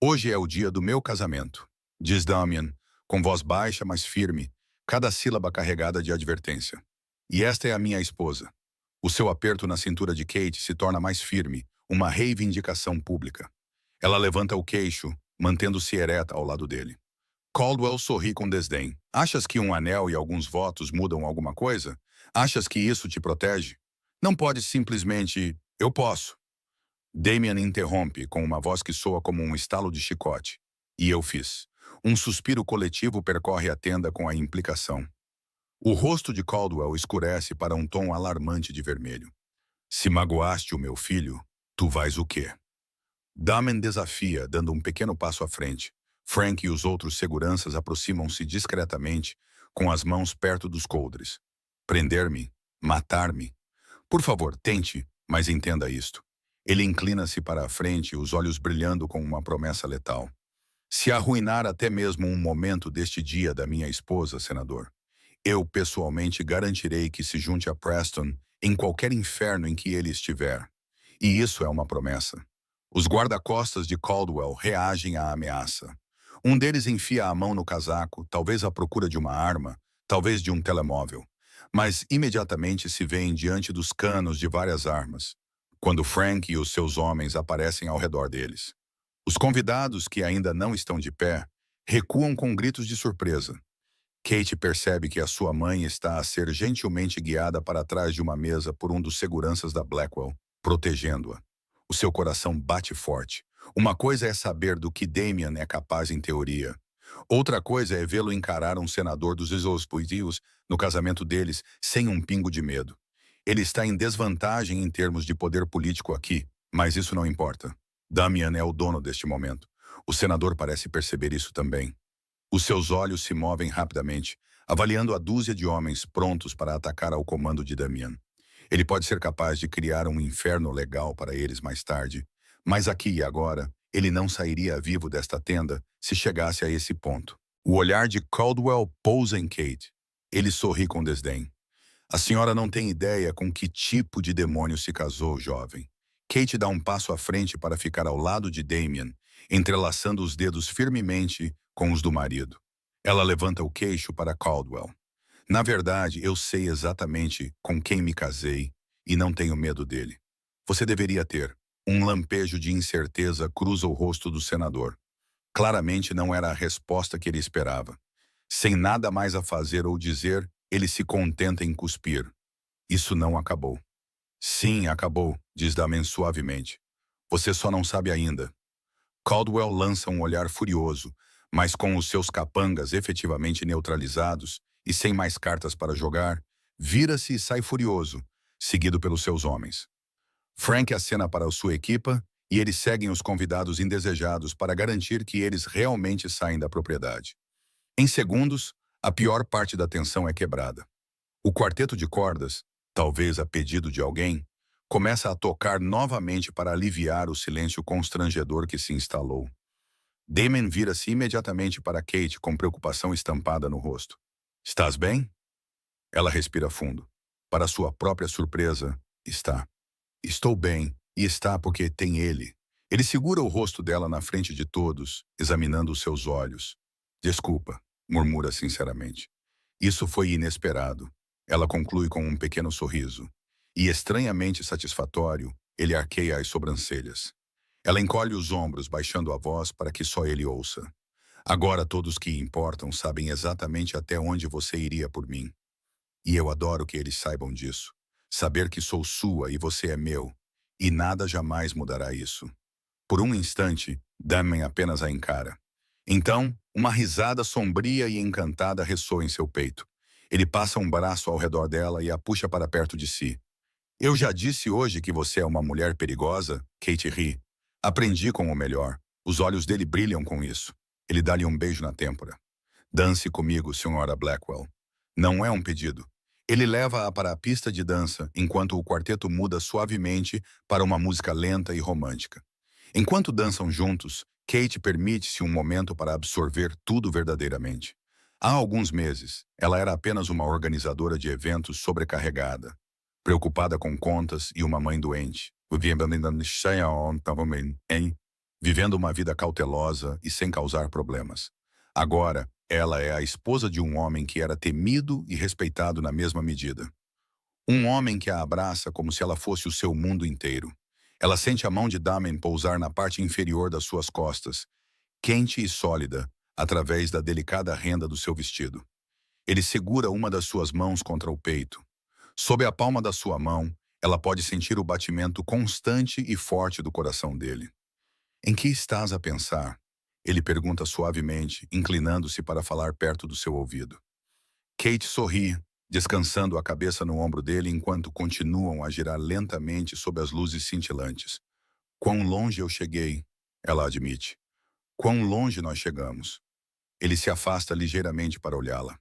Hoje é o dia do meu casamento, diz Damian, com voz baixa mas firme, cada sílaba carregada de advertência. E esta é a minha esposa. O seu aperto na cintura de Kate se torna mais firme, uma reivindicação pública. Ela levanta o queixo, mantendo-se ereta ao lado dele. Caldwell sorri com desdém. Achas que um anel e alguns votos mudam alguma coisa? Achas que isso te protege? Não pode simplesmente... Eu posso. Damian interrompe com uma voz que soa como um estalo de chicote. E eu fiz. Um suspiro coletivo percorre a tenda com a implicação. O rosto de Caldwell escurece para um tom alarmante de vermelho. Se magoaste o meu filho, tu vais o quê? Damon desafia, dando um pequeno passo à frente. Frank e os outros seguranças aproximam-se discretamente, com as mãos perto dos coldres. Prender-me? Matar-me? Por favor, tente, mas entenda isto. Ele inclina-se para a frente, os olhos brilhando com uma promessa letal. Se arruinar até mesmo um momento deste dia da minha esposa, senador, eu pessoalmente garantirei que se junte a Preston em qualquer inferno em que ele estiver. E isso é uma promessa. Os guarda-costas de Caldwell reagem à ameaça. Um deles enfia a mão no casaco, talvez à procura de uma arma, talvez de um telemóvel. Mas imediatamente se vêem diante dos canos de várias armas, quando Frank e os seus homens aparecem ao redor deles. Os convidados, que ainda não estão de pé, recuam com gritos de surpresa. Kate percebe que a sua mãe está a ser gentilmente guiada para trás de uma mesa por um dos seguranças da Blackwell, protegendo-a. O seu coração bate forte. Uma coisa é saber do que Damian é capaz em teoria. Outra coisa é vê-lo encarar um senador dos exospodios no casamento deles sem um pingo de medo. Ele está em desvantagem em termos de poder político aqui, mas isso não importa. Damian é o dono deste momento. O senador parece perceber isso também. Os seus olhos se movem rapidamente, avaliando a dúzia de homens prontos para atacar ao comando de Damian. Ele pode ser capaz de criar um inferno legal para eles mais tarde, mas aqui e agora, ele não sairia vivo desta tenda se chegasse a esse ponto. O olhar de Caldwell pousa em Kate. Ele sorri com desdém. A senhora não tem ideia com que tipo de demônio se casou, jovem. Kate dá um passo à frente para ficar ao lado de Damian, entrelaçando os dedos firmemente com os do marido. Ela levanta o queixo para Caldwell. Na verdade, eu sei exatamente com quem me casei e não tenho medo dele. Você deveria ter. Um lampejo de incerteza cruza o rosto do senador. Claramente não era a resposta que ele esperava. Sem nada mais a fazer ou dizer, ele se contenta em cuspir. Isso não acabou. Sim, acabou, diz Damen suavemente. Você só não sabe ainda. Caldwell lança um olhar furioso, mas com os seus capangas efetivamente neutralizados e sem mais cartas para jogar, vira-se e sai furioso, seguido pelos seus homens. Frank acena para a sua equipa e eles seguem os convidados indesejados para garantir que eles realmente saem da propriedade. Em segundos, a pior parte da tensão é quebrada. O quarteto de cordas, talvez a pedido de alguém, começa a tocar novamente para aliviar o silêncio constrangedor que se instalou. Damon vira-se imediatamente para Kate com preocupação estampada no rosto. Estás bem? Ela respira fundo. Para sua própria surpresa, está. Estou bem, e está porque tem ele. Ele segura o rosto dela na frente de todos, examinando os seus olhos. Desculpa, murmura sinceramente. Isso foi inesperado. Ela conclui com um pequeno sorriso. E estranhamente satisfatório, ele arqueia as sobrancelhas. Ela encolhe os ombros, baixando a voz para que só ele ouça. Agora todos que importam sabem exatamente até onde você iria por mim. E eu adoro que eles saibam disso. Saber que sou sua e você é meu. E nada jamais mudará isso. Por um instante, Damon apenas a encara. Então, uma risada sombria e encantada ressoa em seu peito. Ele passa um braço ao redor dela e a puxa para perto de si. Eu já disse hoje que você é uma mulher perigosa, Kate ri. Aprendi com o melhor. Os olhos dele brilham com isso. Ele dá-lhe um beijo na têmpora. Dance comigo, senhora Blackwell. Não é um pedido. Ele leva-a para a pista de dança, enquanto o quarteto muda suavemente para uma música lenta e romântica. Enquanto dançam juntos, Kate permite-se um momento para absorver tudo verdadeiramente. Há alguns meses, ela era apenas uma organizadora de eventos sobrecarregada, preocupada com contas e uma mãe doente, vivendo uma vida cautelosa e sem causar problemas. Agora, ela é a esposa de um homem que era temido e respeitado na mesma medida. Um homem que a abraça como se ela fosse o seu mundo inteiro. Ela sente a mão de Damon pousar na parte inferior das suas costas. quente e sólida, através da delicada renda do seu vestido. Ele segura uma das suas mãos contra o peito. Sob a palma da sua mão, ela pode sentir o batimento constante e forte do coração dele. Em que estás a pensar? Ele pergunta suavemente, inclinando-se para falar perto do seu ouvido. Kate sorri, descansando a cabeça no ombro dele enquanto continuam a girar lentamente sob as luzes cintilantes. Quão longe eu cheguei, ela admite. Quão longe nós chegamos. Ele se afasta ligeiramente para olhá-la.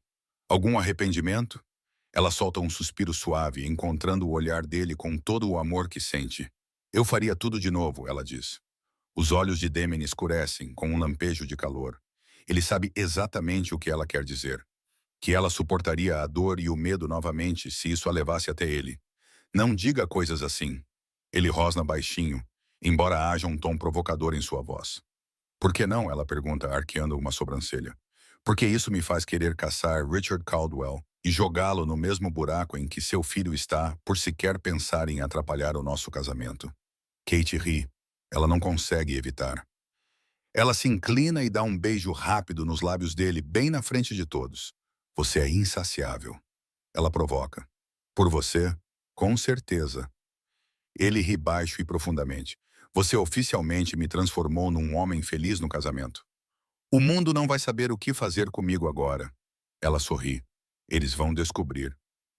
Algum arrependimento? Ela solta um suspiro suave, encontrando o olhar dele com todo o amor que sente. Eu faria tudo de novo, ela diz. Os olhos de Damien escurecem, com um lampejo de calor. Ele sabe exatamente o que ela quer dizer. Que ela suportaria a dor e o medo novamente se isso a levasse até ele. Não diga coisas assim. Ele rosna baixinho, embora haja um tom provocador em sua voz. Por que não? Ela pergunta, arqueando uma sobrancelha. Porque isso me faz querer caçar Richard Caldwell e jogá-lo no mesmo buraco em que seu filho está por sequer pensar em atrapalhar o nosso casamento. Kate ri. Ela não consegue evitar. Ela se inclina e dá um beijo rápido nos lábios dele, bem na frente de todos. Você é insaciável. Ela provoca. Por você? Com certeza. Ele ri baixo e profundamente. Você oficialmente me transformou num homem feliz no casamento. O mundo não vai saber o que fazer comigo agora. Ela sorri. Eles vão descobrir.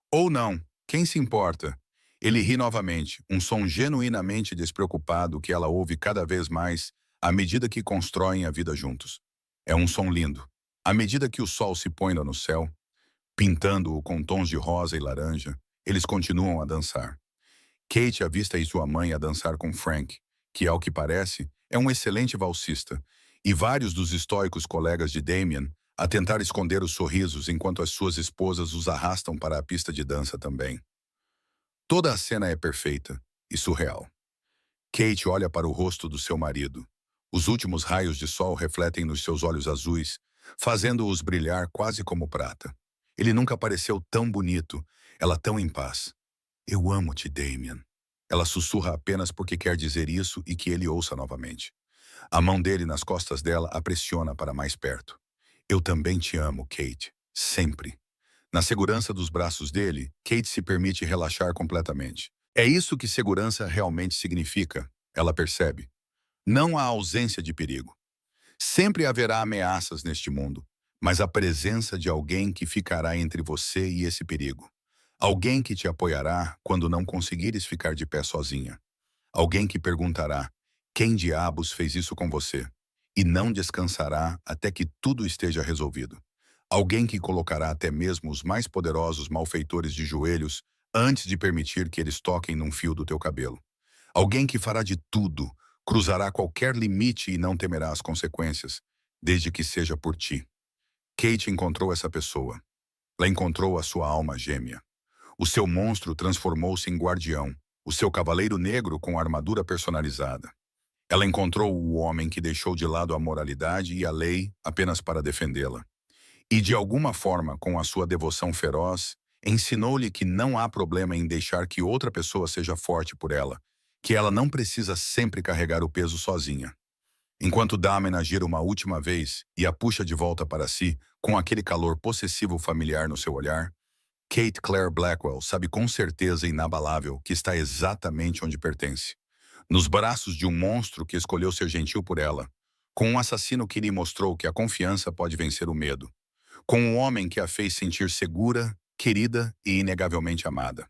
Ou não, quem se importa? Ele ri novamente, um som genuinamente despreocupado que ela ouve cada vez mais à medida que constroem a vida juntos. É um som lindo. À medida que o sol se põe no céu, pintando-o com tons de rosa e laranja, eles continuam a dançar. Kate avista e sua mãe a dançar com Frank, que, ao que parece, é um excelente valsista, e vários dos estoicos colegas de Damien a tentar esconder os sorrisos enquanto as suas esposas os arrastam para a pista de dança também. Toda a cena é perfeita e surreal. Kate olha para o rosto do seu marido. Os últimos raios de sol refletem nos seus olhos azuis, fazendo-os brilhar quase como prata. Ele nunca pareceu tão bonito, ela tão em paz. Eu amo-te, Damien. Ela sussurra apenas porque quer dizer isso e que ele ouça novamente. A mão dele nas costas dela a pressiona para mais perto. Eu também te amo, Kate. Sempre. Na segurança dos braços dele, Kate se permite relaxar completamente. É isso que segurança realmente significa, ela percebe. Não a ausência de perigo. Sempre haverá ameaças neste mundo, mas a presença de alguém que ficará entre você e esse perigo. Alguém que te apoiará quando não conseguires ficar de pé sozinha. Alguém que perguntará, quem diabos fez isso com você? E não descansará até que tudo esteja resolvido. Alguém que colocará até mesmo os mais poderosos malfeitores de joelhos antes de permitir que eles toquem num fio do teu cabelo. Alguém que fará de tudo, cruzará qualquer limite e não temerá as consequências, desde que seja por ti. Kate encontrou essa pessoa. Ela encontrou a sua alma gêmea. O seu monstro transformou-se em guardião, o seu cavaleiro negro com armadura personalizada. Ela encontrou o homem que deixou de lado a moralidade e a lei apenas para defendê-la. E, de alguma forma, com a sua devoção feroz, ensinou-lhe que não há problema em deixar que outra pessoa seja forte por ela, que ela não precisa sempre carregar o peso sozinha. Enquanto Damien gira uma última vez e a puxa de volta para si, com aquele calor possessivo familiar no seu olhar, Kate Claire Blackwell sabe com certeza inabalável que está exatamente onde pertence. Nos braços de um monstro que escolheu ser gentil por ela, com um assassino que lhe mostrou que a confiança pode vencer o medo, com um homem que a fez sentir segura, querida e inegavelmente amada.